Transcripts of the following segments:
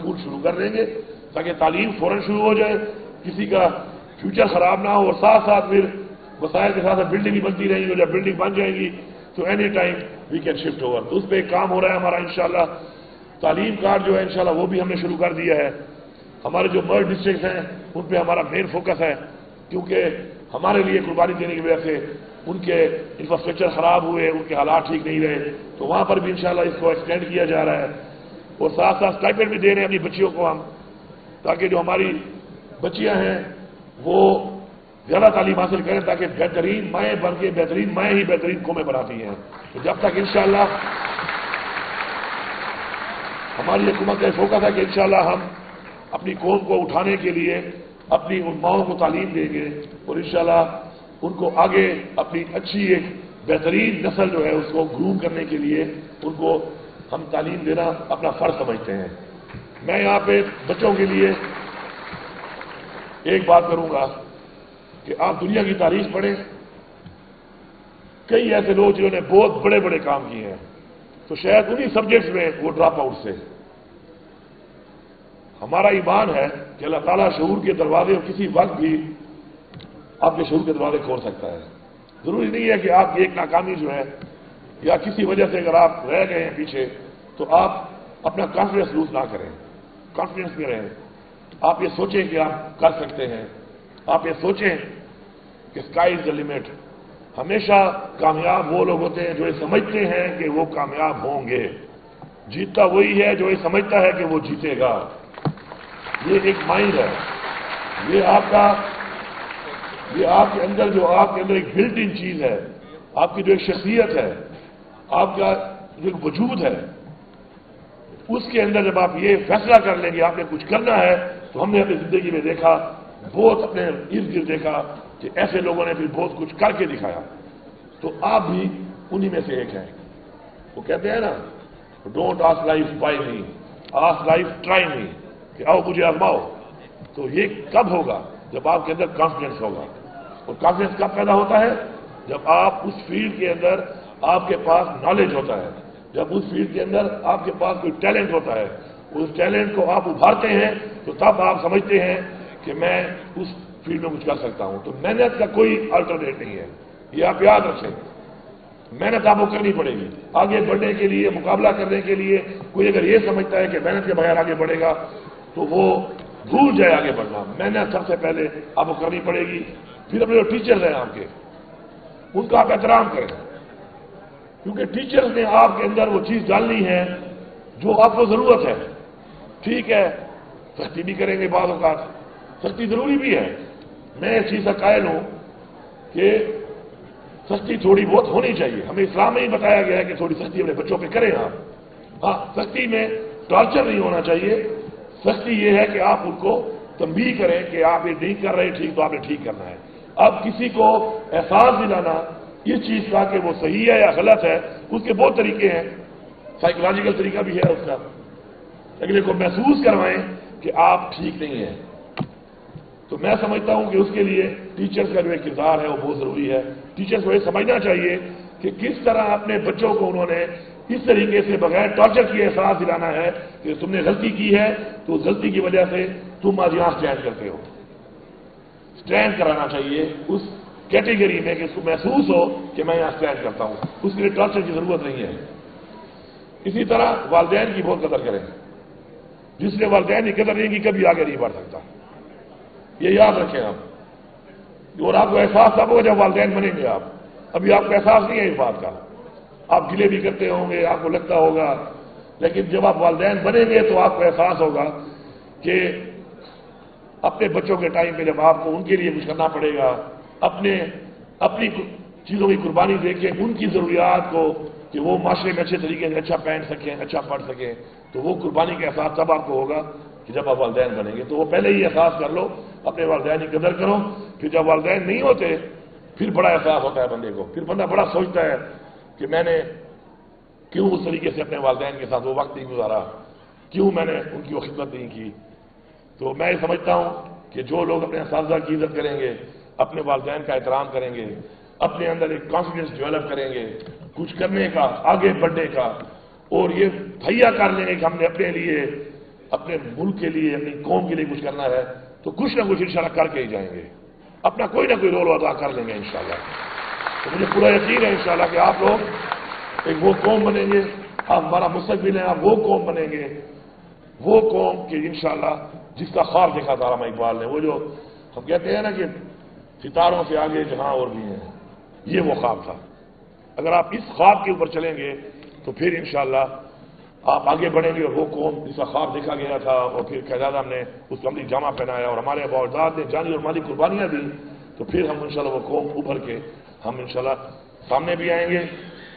School شروع کر دیں گے تاکہ تعلیم فوراً شروع ہو جائے، کسی کا فیوچر خراب نہ ہو، اور ساتھ ساتھ پھر وسائل کے ساتھ بلڈنگ بھی بنتی رہیں گی، اور جب بلڈنگ بن جائیں گی تو any time we can shift over. تو اس پہ ایک کام ہو رہا ہے ہمارا انشاءاللہ. تعلیم کارڈ جو ہے انشاءاللہ وہ بھی ہم نے شروع کر دیا ہے. ہمارے جو مرج ڈسٹرکٹس ہیں ان پہ ہمارا مین فوکس ہے، کیونکہ ہمارے لیے قربانی دینے کی وجہ سے ان کے انفراسٹرکچر خراب ہوئے، ان کے حالات ٹھیک نہیں رہے، تو وہاں پر بھی انشاءاللہ اس کو ایکسٹینڈ کیا جا رہا ہے. اور ساتھ ساتھ اسٹائپنڈ بھی دے رہے ہیں اپنی بچیوں کو ہم، تاکہ جو ہماری بچیاں ہیں وہ زیادہ تعلیم حاصل کریں، تاکہ بہترین مائیں بن کے بہترین مائیں ہی بہترین قومیں بناتی ہیں. تو جب تک انشاءاللہ ہماری حکومت کا فوکس ہے کہ انشاءاللہ ہم اپنی قوم کو اٹھانے کے لیے اپنی ان ماؤں کو تعلیم دیں گے، اور انشاءاللہ ان کو آگے اپنی اچھی ایک بہترین نسل جو ہے اس کو گروم کرنے کے لیے ان کو ہم تعلیم دینا اپنا فرض سمجھتے ہیں. میں یہاں پہ بچوں کے لیے ایک بات کروں گا کہ آپ دنیا کی تاریخ پڑھیں، کئی ایسے لوگ جنہوں نے بہت بڑے بڑے کام کیے ہیں، تو شاید انہی سبجیکٹس میں وہ ڈراپ آؤٹ سے. ہمارا ایمان ہے کہ اللہ تعالیٰ شعور کے دروازے کسی وقت بھی آپ کے شعور کے دروازے کھول سکتا ہے. ضروری نہیں ہے کہ آپ کی ایک ناکامی جو ہے یا کسی وجہ سے اگر آپ رہ گئے ہیں پیچھے تو آپ اپنا کانفیڈنس لوز نہ کریں، کانفیڈنس میں رہیں. آپ یہ سوچیں کہ آپ کر سکتے ہیں، آپ یہ سوچیں کہ اسکائی از دا لمٹ. ہمیشہ کامیاب وہ لوگ ہوتے ہیں جو یہ سمجھتے ہیں کہ وہ کامیاب ہوں گے. جیتتا وہی ہے جو یہ سمجھتا ہے کہ وہ جیتے گا. یہ ایک مائنڈ ہے، یہ آپ کے اندر جو آپ کے اندر ایک بلٹ ان چیز ہے، آپ کی جو ایک شخصیت ہے، آپ کا جو ایک وجود ہے، اس کے اندر جب آپ یہ فیصلہ کر لیں گے آپ نے کچھ کرنا ہے. تو ہم نے اپنی زندگی میں دیکھا، بہت اپنے ارد گرد دیکھا کہ ایسے لوگوں نے بھی بہت کچھ کر کے دکھایا. تو آپ بھی انہی میں سے ایک ہیں. وہ کہتے ہیں نا، don't ask life by me, ask life try me, کہ آؤ مجھے آزماؤ. تو یہ کب ہوگا؟ جب آپ کے اندر کانفیڈنس ہوگا. اور کانفیڈنس کب پیدا ہوتا ہے؟ جب آپ اس فیلڈ کے اندر آپ کے پاس نالج ہوتا ہے، جب اس فیلڈ کے اندر آپ کے پاس کوئی ٹیلنٹ ہوتا ہے، اس ٹیلنٹ کو آپ ابھارتے ہیں تو تب آپ سمجھتے ہیں کہ میں اس فیلڈ میں کچھ کر سکتا ہوں. تو محنت کا کوئی الٹرنیٹ نہیں ہے، یہ آپ یاد رکھیں. محنت آپ کو کرنی پڑے گی آگے بڑھنے کے لیے، مقابلہ کرنے کے لیے. کوئی اگر یہ سمجھتا ہے کہ محنت کے بغیر آگے بڑھے گا تو وہ بھول جائے آگے بڑھنا. محنت سب سے پہلے آپ کو کرنی پڑے گی. پھر اپنے جو ٹیچرز ہیں آپ کے، ان کا آپ احترام کریں، کیونکہ ٹیچرز نے آپ کے اندر وہ چیز ڈالنی ہے جو آپ کو ضرورت ہے. ٹھیک ہے، سختی بھی کریں گے، بعض اوقات سختی ضروری بھی ہے. میں اس چیز کا قائل ہوں کہ سختی تھوڑی بہت ہونی چاہیے. ہمیں اسلام میں ہی بتایا گیا ہے کہ تھوڑی سختی اپنے بچوں پہ کریں آپ. ہاں، سختی میں ٹارچر نہیں ہونا چاہیے. سختی یہ ہے کہ آپ ان کو تنبیہ کریں کہ آپ یہ نہیں کر رہے ٹھیک، تو آپ نے ٹھیک کرنا ہے. اب کسی کو احساس دلانا اس چیز کا کہ وہ صحیح ہے یا غلط ہے، اس کے بہت طریقے ہیں. سائیکولوجیکل طریقہ بھی ہے اس کا. اگلے کو محسوس کروائیں کہ آپ ٹھیک نہیں ہیں. تو میں سمجھتا ہوں کہ اس کے لیے ٹیچرز کا جو ایک کردار ہے وہ بہت ضروری ہے. ٹیچرز کو یہ سمجھنا چاہیے کہ کس طرح اپنے بچوں کو انہوں نے اس طریقے سے بغیر ٹارچر کیے احساس دلانا ہے کہ تم نے غلطی کی ہے تو اس غلطی کی وجہ سے تم آج یہاں اسٹینڈ کرتے ہو. اسٹینڈ کرانا چاہیے اس کیٹیگری میں کہ اس کو محسوس ہو کہ میں یہاں اسٹینڈ کرتا ہوں. اس کے لیے ٹارچر کی ضرورت نہیں ہے. اسی طرح والدین کی بہت قدر کریں. جس نے والدین کی قدر نہیں کی کبھی آگے نہیں بڑھ سکتا. یہ یاد رکھیں آپ. اور آپ کو احساس تب ہوگا جب والدین بنیں گے. آپ ابھی آپ کو احساس نہیں ہے اس بات کا. آپ گلے بھی کرتے ہوں گے، آپ کو لگتا ہوگا، لیکن جب آپ والدین بنیں گے تو آپ کو احساس ہوگا کہ اپنے بچوں کے ٹائم پہ جب آپ کو ان کے لیے کچھ کرنا پڑے گا، اپنی چیزوں کی قربانی دے کے ان کی ضروریات کو کہ وہ معاشرے میں اچھے طریقے سے اچھا پہن سکیں، اچھا پڑھ سکیں، تو وہ قربانی کا احساس تب آپ کو ہوگا کہ جب آپ والدین بنیں گے. تو وہ پہلے ہی احساس کر لو، اپنے والدین کی قدر کرو. پھر جب والدین نہیں ہوتے پھر بڑا احساس ہوتا ہے بندے کو. پھر بندہ بڑا سوچتا ہے کہ میں نے کیوں اس طریقے سے اپنے والدین کے ساتھ وہ وقت نہیں گزارا، کیوں میں نے ان کی وہ خدمت نہیں کی. تو میں یہ سمجھتا ہوں کہ جو لوگ اپنے اساتذہ کی عزت کریں گے، اپنے والدین کا احترام کریں گے، اپنے اندر ایک کانفیڈنس ڈیولپ کریں گے کچھ کرنے کا، آگے بڑھنے کا، اور یہ تہیا کر لیں گے کہ ہم نے اپنے لیے अपने मुल्क के लिए, अपनी कौम के लिए कुछ करना है तो कुछ ना कुछ इंशाल्लाह करके ही जाएंगे, अपना कोई ना कोई रोल अदा कर लेंगे इंशाल्लाह। तो मुझे पूरा यकीन है इंशाल्लाह कि आप लोग एक वो कौम बनेंगे, आप हमारा मुस्तकबिल है, आप वो कौम बनेंगे, वो कौम के इंशाल्लाह जिसका ख्वाब देखा था अल्लामा इकबाल ने, वो जो हम कहते हैं ना कि सितारों से आगे जहां और भी हैं, ये वो ख्वाब था। अगर आप इस ख्वाब के ऊपर चलेंगे तो फिर इंशाल्लाह आप आगे बढ़ेंगे और वो कौम जिसका ख्वाब देखा गया था और फिर क़यादत ने उसको अमली जामा पहनाया और हमारे बावजदाद ने जानी और माली कुर्बानियां दी, तो फिर हम इंशाल्लाह वो कौम उभर के हम इंशाल्लाह सामने भी आएंगे।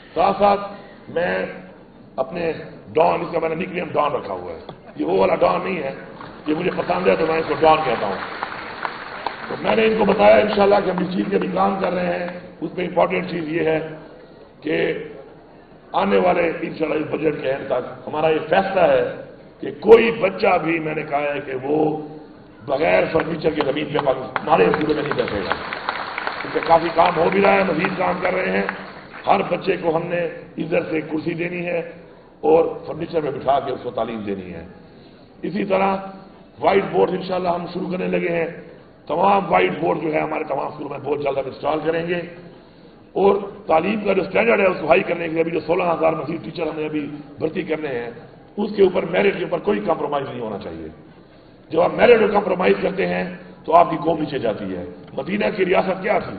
साथ साथ मैं अपने डॉन, इसका मैंने निकनेम डॉन रखा हुआ है, ये वो वाला डॉन नहीं है, ये मुझे पसंद है तो मैं इसको डॉन कहता हूं। तो मैंने इनको बताया इंशाल्लाह कि हम इस चीज के भी काम कर रहे हैं। उसमें इंपॉर्टेंट चीज ये है कि आने वाले इंशाल्लाह इस बजट के एंड तक हमारा ये फैसला है कि कोई बच्चा भी, मैंने कहा है कि वो बगैर फर्नीचर की जमीन पे हमारे स्कूलों में नहीं बैठेगा। इससे काफी काम हो भी रहा है, मजीद काम कर रहे हैं। हर बच्चे को हमने इधर से कुर्सी देनी है और फर्नीचर में बिठा के उसको तालीम देनी है। इसी तरह व्हाइट बोर्ड इंशाल्लाह हम शुरू करने लगे हैं। तमाम व्हाइट बोर्ड जो है हमारे तमाम स्कूलों में बहुत जल्द हम इंस्टॉल करेंगे और तालीम का जो स्टैंडर्ड है उसको हाई करने के लिए अभी जो 16,000 मजीद टीचर हमें अभी भर्ती करने हैं, उसके ऊपर मेरिट के ऊपर कोई कॉम्प्रोमाइज नहीं होना चाहिए। जब आप मेरिट और कॉम्प्रोमाइज करते हैं तो आपकी कौम नीचे जाती है। मदीना की रियासत क्या थी?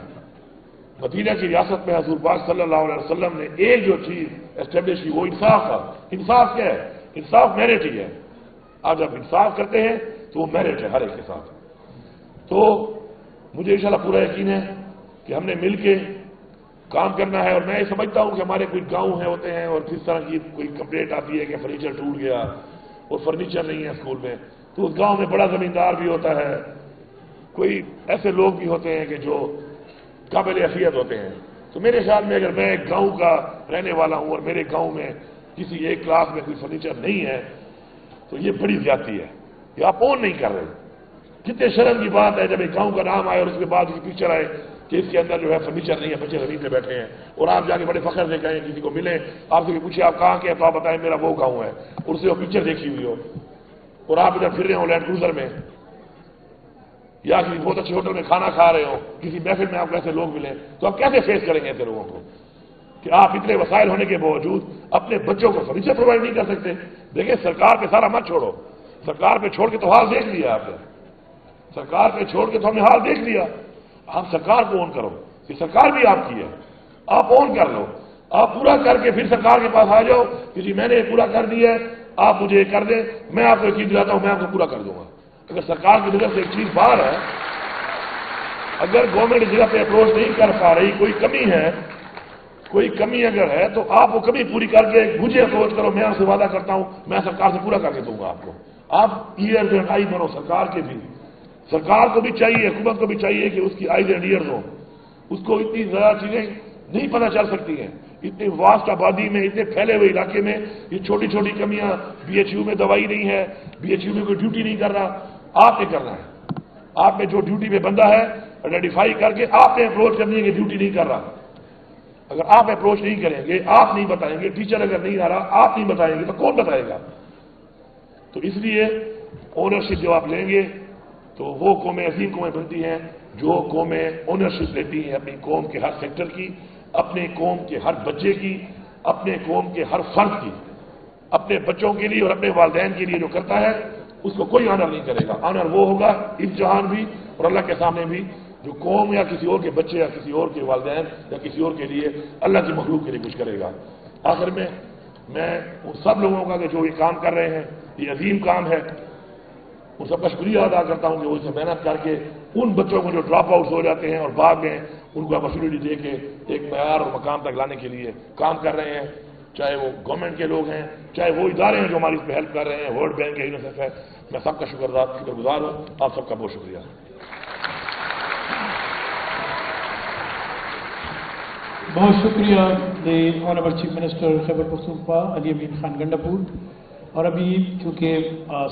मदीना की रियासत में हुजूर पाक सल्लल्लाहु अलैहि वसल्लम ने एक जो चीज एस्टेब्लिश की वो इंसाफ था। इंसाफ क्या है? इंसाफ मेरिट ही है। आप जब इंसाफ करते हैं तो वो मेरिट है हर एक के साथ। तो मुझे इंशाल्लाह पूरा यकीन है कि हमने मिलके काम करना है। और मैं ये समझता हूं कि हमारे कुछ गांव है होते हैं और किस तरह की कोई कंप्लेंट आती है कि फर्नीचर टूट गया और फर्नीचर नहीं है स्कूल में, तो उस गांव में बड़ा जमींदार भी होता है, कोई ऐसे लोग भी होते हैं कि जो काबिल हैसियत होते हैं। तो मेरे ख्याल में अगर मैं एक गांव का रहने वाला हूं और मेरे गांव में किसी एक क्लास में कोई फर्नीचर नहीं है तो ये बड़ी ज्यादती है, ये आप ओन नहीं कर रहे। कितने शर्म की बात है जब एक गांव का नाम आए और उसके बाद उसकी पिक्चर आए कि इसके अंदर जो है फर्नीचर नहीं है, बच्चे जमीन पे बैठे हैं, और आप जाके बड़े फख्र से कहें, किसी को मिले आपसे पूछे आप कहाँ के हैं तो आप बताएं मेरा वो गांव है, और उससे वो पिक्चर देखी हुई हो और आप इधर फिर रहे हो लैंड क्रूजर में या किसी बहुत अच्छे होटल में खाना खा रहे हो, किसी महफिल में आपको ऐसे लोग मिले, तो आप कैसे फेस करेंगे ऐसे लोगों को कि आप इतने वसाइल होने के बावजूद अपने बच्चों को फर्नीचर प्रोवाइड नहीं कर सकते? देखिए, सरकार पे सारा मत छोड़ो, सरकार पे छोड़ के तो हाल देख लिया आपने, सरकार पे छोड़ के तो हमने हाल देख लिया। आप सरकार को ऑन करो, ये सरकार भी आपकी है, आप ऑन कर लो, आप पूरा करके फिर सरकार के पास आ जाओ कि जी मैंने पूरा कर दिया है, आप मुझे कर दें, मैं आपको एक चीज दिलाता हूं, मैं आपको पूरा कर दूंगा। अगर सरकार की जगह से एक चीज बाहर है, अगर गवर्नमेंट इस जगह पे अप्रोच नहीं कर पा रही, कोई कमी है, कोई कमी अगर है तो आप वो कमी पूरी करके मुझे अप्रोच करो, मैं आपसे वादा करता हूं मैं सरकार से पूरा करके दूंगा आपको। आप ईयर एंड आई बनो सरकार के भी, सरकार को भी चाहिए, हुकूमत को भी चाहिए कि उसकी आइज एंड ईयर्स हो, उसको इतनी ज्यादा चीजें नहीं पता चल सकती हैं। इतनी वास्ट आबादी में, इतने फैले हुए इलाके में ये छोटी छोटी कमियां, बीएचयू में दवाई नहीं है, बीएचयू में कोई ड्यूटी नहीं कर रहा, आपने करना है। आप में जो ड्यूटी में बंदा है आइडेंटिफाई करके आपने अप्रोच करनी है कि ड्यूटी नहीं कर रहा। अगर आप अप्रोच नहीं करेंगे, आप नहीं बताएंगे, टीचर अगर नहीं आ रहा आप नहीं बताएंगे तो कौन बताएगा? तो इसलिए ओनरशिप जब आप लेंगे तो वो कौमें अजीम कौमें बनती हैं जो कौमें ओनरशिप लेती हैं अपनी कौम के हर सेक्टर की, अपने कौम के हर बच्चे की, अपने कौम के हर फर्द की, अपने बच्चों के लिए और अपने वालिदैन के लिए जो करता है उसको कोई ऑनर नहीं करेगा। ऑनर वो होगा इस जहान भी और अल्लाह के सामने भी जो कौम या किसी और के बच्चे या किसी और के वालिदैन या किसी और के लिए अल्लाह की मखलूक के लिए कुछ करेगा। आखिर में मैं उन सब लोगों का जो ये काम कर रहे हैं, ये अजीम काम है, उन सबका शुक्रिया अदा करता हूं कि वो इसे मेहनत करके उन बच्चों को जो ड्रॉप आउट हो जाते हैं और बाद में उनको अपॉर्चुनिटी दे के एक मयार और मकाम तक लाने के लिए काम कर रहे हैं, चाहे वो गवर्नमेंट के लोग हैं, चाहे वो इदारे हैं जो हमारी इस पर हेल्प कर रहे हैं, वर्ल्ड बैंक है, यूनिसेफ है, मैं सबका शुक्रगुजार हूं। आप सबका बहुत शुक्रिया। बहुत शुक्रिया the honourable chief minister Khyber Pakhtunkhwa Ali Amin Khan Gandapur. और अभी चूंकि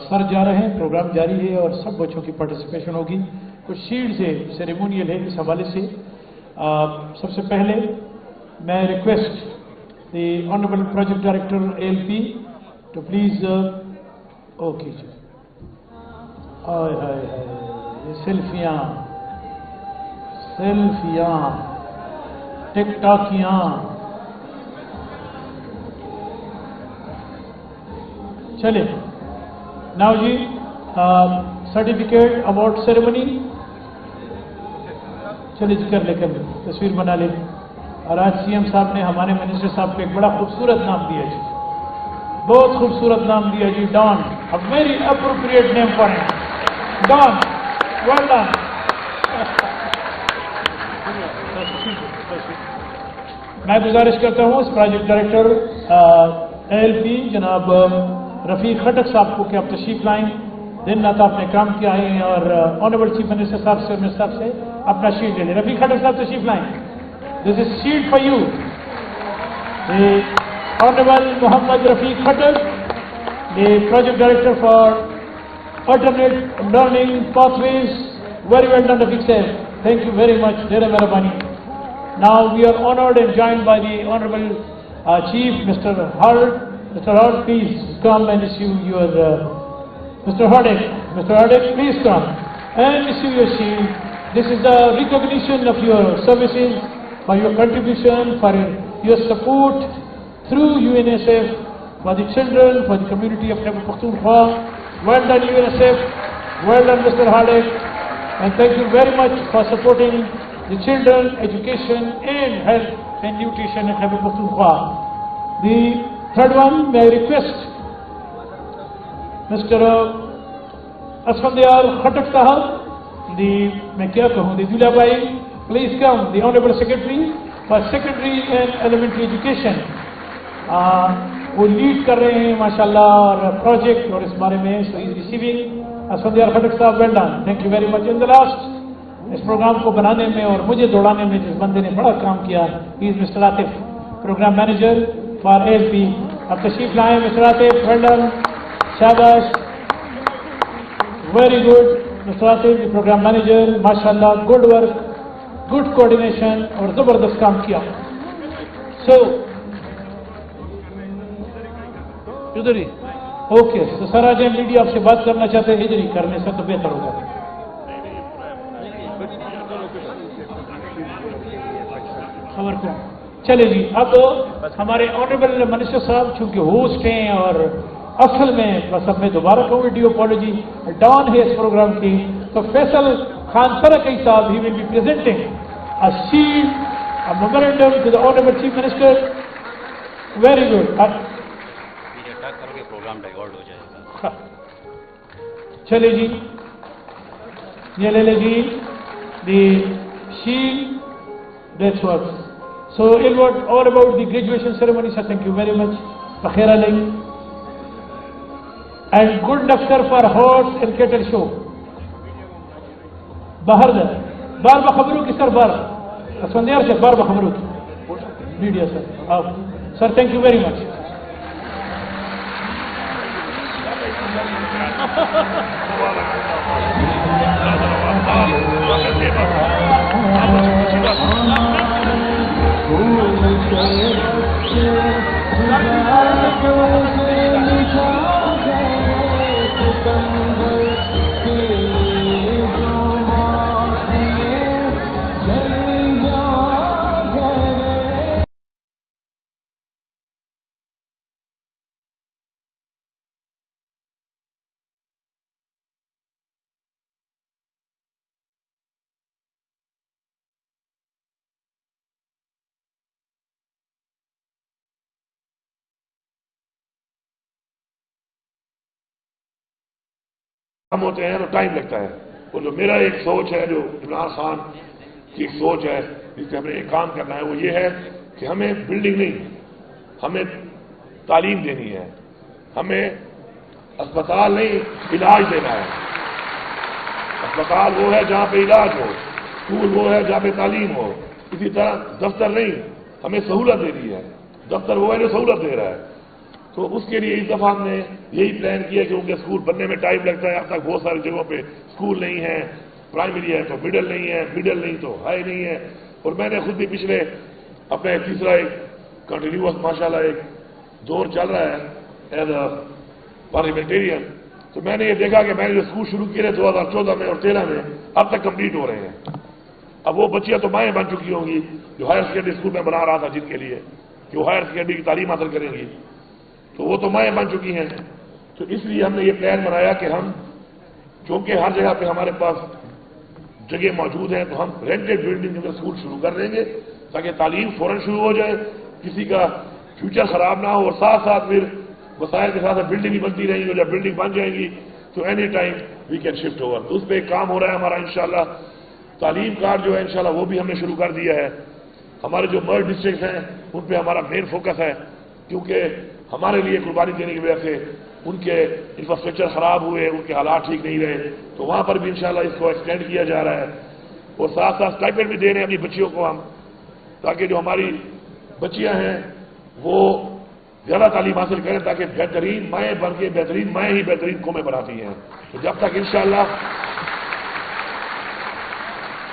सर जा रहे हैं, प्रोग्राम जारी है और सब बच्चों की पार्टिसिपेशन होगी। कुछ शील्ड्स है, सेरेमोनियल है, इस हवाले से सबसे पहले मैं request the honourable project director ALP to please okay جی. ہائے ہائے ہائے یہ سیلفیاں ٹک ٹاکیاں. چلے ناؤ جی سرٹیفکیٹ اوارڈ سیریمنی. چلے جی کر لے تصویر بنا لے. اور آج سی ایم صاحب نے ہمارے منسٹر صاحب کو ایک بڑا خوبصورت نام دیا جی, بہت خوبصورت نام دیا جی, Don. A very appropriate name for him, Don. Well done. میں گزارش کرتا ہوں اس پروجیکٹ ڈائریکٹر ALP جناب رفیق خٹک صاحب کو کہ آپ تشریف لائیں. دن رات آپ نے کام کیا ہے اور آنریبل چیف منسٹر صاحب سے منسٹر صاحب سے اپنا شیٹ لے لیں. رفیق خٹک صاحب تشریف لائیں. This is shield for you. Honourable Muhammad Rafiq Khattak, the project director for alternate learning pathways. Very well done, Rafiq sir. Thank you very much. Dera Mehrabani. Now we are honored and joined by the Honorable Chief, Mr. Hart. Mr. Hart, please come and issue your, Mr. Hardek. Mr. Hardek, please come and issue your shield. This is the recognition of your services, for your contribution, for your support through UNICEF, for the children, for the community of Khyber Pakhtunkhwa. Well done UNICEF, well done Mr. Hardek, and thank you very much for supporting the children, education and health and nutrition in Khyber Pakhtunkhwa. The third one, may I request Mr. Asfandyar Khatak Sahab, میں کیا کہوں, the Dula Bhai, please come, the Honorable Secretary for Secondary and Elementary Education. وہ lead کر رہے ہیں ماشاءاللہ اور project اور اس بارے میں, so is receiving. Asfandyar Khattak صاحب, well done, thank you very much. In the last, اس پروگرام کو بنانے میں اور مجھے دوڑانے میں جس بندے نے بڑا کام کیا, he is mister Atif, programme manager for ALP. اب تشریف لائیں مسٹر عاطف, ویل ڈن, شاباش, very good. Mister Atif programme manager, ماشاءاللہ, گڈ ورک, گڈ کوآرڈینیشن اور زبردست کام کیا. سو ادھر ہی اوکے. تو سر آج ایم ڈی آپ سے بات کرنا چاہتے ہیں, ادھر ہی کرنے سے تو بہتر ہوگا. خبر کو چلے جی. اب ہمارے آنریبل منسٹر صاحب چونکہ ہوسٹ ہیں اور اصل میں بس اب میں دوبارہ کہوں ڈیو اپالوجی ڈان ہے اس پروگرام کی, تو فیصل خان سرکی صاحب, he will be presenting a shield, a memorandum to the Honorable Chief Minister. Very good. Programme divert ہو جائے گا. چلے جی, یہ لے لے جی, دی shield, that's what. So it was all about the graduation ceremony, sir. Thank you very much. بخیر علیہ. And good luck, sir, for horse and cattle show. باہر دا بار بخبروں کی سر, بار اسفندیار سے بار بخبروں کی میڈیا سر. آپ sir, thank you very much. کام ہوتے ہیں تو ٹائم لگتا ہے. وہ جو میرا ایک سوچ ہے, جو عمران خان کی ایک سوچ ہے جس پہ ہمیں ایک کام کرنا ہے, وہ یہ ہے کہ ہمیں بلڈنگ نہیں, ہمیں تعلیم دینی ہے. ہمیں اسپتال نہیں, علاج دینا ہے. اسپتال وہ ہے جہاں پہ علاج ہو, اسکول وہ ہے جہاں پہ تعلیم ہو. اسی طرح دفتر نہیں, ہمیں سہولت دینی ہے. دفتر وہ ہے جو سہولت دے رہا ہے. تو اس کے لیے اس دفعہ ہم نے یہی پلان کیا کہ ان کے اسکول بننے میں ٹائم لگتا ہے. اب تک بہت ساری جگہوں پہ اسکول نہیں ہے, پرائمری ہے تو مڈل نہیں ہے, مڈل نہیں تو ہائی نہیں ہے. اور میں نے خود بھی پچھلے اپنے تیسرا ایک کنٹینیوس ماشاءاللہ ایک دور چل رہا ہے ایز اے پارلیمنٹیرین, तो मैंने ये देखा कि मैंने जो स्कूल शुरू किए थे 2014 में और 13 में, अब तक कंप्लीट हो रहे हैं। अब वो बच्चियां तो माएँ बन चुकी होंगी जो हायर सेकेंडरी स्कूल में बना रहा था, जिनके लिए कि वो हायर सेकेंडरी की तालीम हासिल करेंगी, तो वो तो माएँ बन चुकी हैं। तो इसलिए हमने ये प्लान बनाया कि हम, क्योंकि हर जगह पे हमारे पास जगह मौजूद है, तो हम रेंटेड बिल्डिंग में स्कूल शुरू कर देंगे ताकि तालीम फौरन शुरू हो जाए, किसी का फ्यूचर खराब ना हो, और साथ साथ फिर वसाइल के साथ बिल्डिंग भी बनती रहेंगी, और जब बिल्डिंग बन जाएंगी तो any time we can shift over. तो उस पर एक काम हो रहा है हमारा इंशाल्लाह। तालीम कार्ड जो है इंशाल्लाह वो भी हमने शुरू कर दिया है। हमारे जो मर्ज डिस्ट्रिक्ट हैं उन पर हमारा मेन फोकस है, क्योंकि हमारे लिए कुर्बानी देने की वजह से उनके इंफ्रास्ट्रक्चर खराब हुए, उनके हालात ठीक नहीं रहे, तो वहां पर भी इंशाल्लाह इसको एक्सटेंड किया जा रहा है। और साथ साथ स्टाइपेंड भी दे रहे हैं अपनी बच्चियों को हम, ताकि जो हमारी बच्चियां हैं वो ज्यादा तालीम हासिल करें, ताकि बेहतरीन माएँ बन के, बेहतरीन माएँ ही बेहतरीन कौमें बनाती हैं। तो जब तक इंशाल्लाह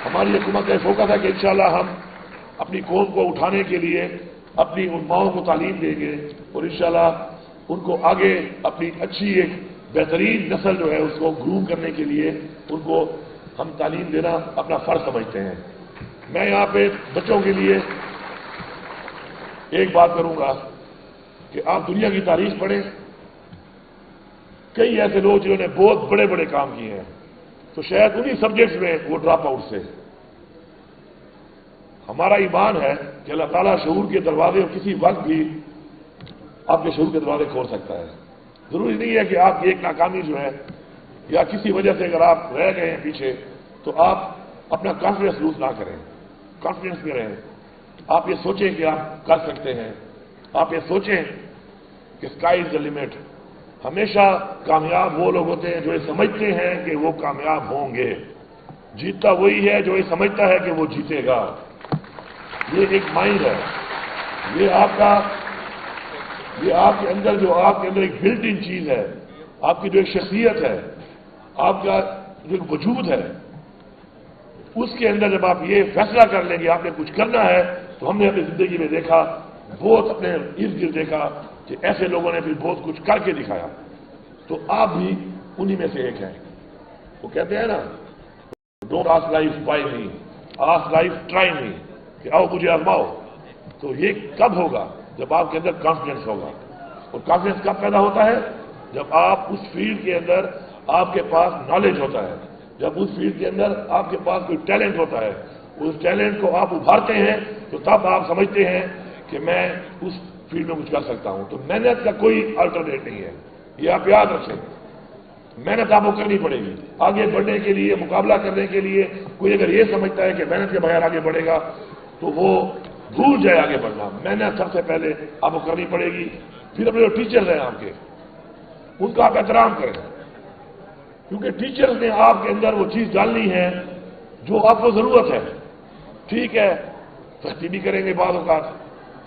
हमारी हुकूमत का फोकस है कि इंशाल्लाह हम अपनी कौम को उठाने के लिए अपनी उन माओं को तालीम देंगे, और इंशाल्लाह उनको आगे अपनी अच्छी एक बेहतरीन नस्ल जो है उसको ग्रूम करने के लिए उनको हम तालीम देना अपना फर्ज समझते हैं। मैं यहाँ पे बच्चों के लिए एक बात करूंगा कि आप दुनिया की तारीख पढ़ें, कई ऐसे लोग जिन्होंने बहुत बड़े बड़े काम किए हैं, तो शायद उन्हीं सब्जेक्ट्स में वो ड्रॉप आउट से। हमारा ईमान है कि अल्लाह ताला शऊर के दरवाजे किसी वक्त भी आपके शऊर के दरवाजे खोल सकता है। जरूरी नहीं है कि आपकी एक नाकामी जो है या किसी वजह से अगर आप रह गए हैं पीछे, तो आप अपना कॉन्फिडेंस लूज ना करें, कॉन्फिडेंस में रहें। आप ये सोचें कि आप कर सकते हैं, आप ये सोचें कि स्काई इज द लिमिट। हमेशा कामयाब वो लोग होते हैं जो ये समझते हैं कि वो कामयाब होंगे। जीतता वही है जो ये समझता है कि वो जीतेगा। ये एक माइंड है, ये आपके अंदर जो आपके अंदर एक बिल्ट इन चीज है, आपकी जो एक शख्सियत है, आपका जो वजूद है, उसके अंदर जब आप ये फैसला कर लेंगे आपने कुछ करना है, तो हमने अपनी जिंदगी में देखा, बहुत अपने इर्द गिर्द देखा कि ऐसे लोगों ने भी बहुत कुछ करके दिखाया। तो आप भी उन्हीं में से एक हैं। वो कहते हैं ना, don't ask life by me, ask life try me, कि आओ मुझे आजमाओ। तो ये कब होगा? जब आपके अंदर कॉन्फिडेंस होगा। और कॉन्फिडेंस कब पैदा होता है? जब आप उस फील्ड के अंदर आपके पास नॉलेज होता है, जब उस फील्ड के अंदर आपके पास कोई टैलेंट होता है, उस टैलेंट को आप उभारते हैं, तो तब आप समझते हैं कि मैं उस फील्ड में कुछ कर सकता हूं। तो मेहनत का कोई अल्टरनेट नहीं है, ये आप याद रखें। मेहनत आपको करनी पड़ेगी आगे बढ़ने के लिए, मुकाबला करने के लिए। कोई अगर ये समझता है कि मेहनत के बगैर आगे बढ़ेगा, तो वो भूल जाए आगे बढ़ना। मेहनत सबसे पहले आपको करनी पड़ेगी। फिर अपने जो टीचर्स हैं आपके, उनका आप एहतराम करें, क्योंकि टीचर्स ने आपके अंदर वो चीज डालनी है जो आपको जरूरत है। ठीक है, सख्ती भी करेंगे, बाद औकात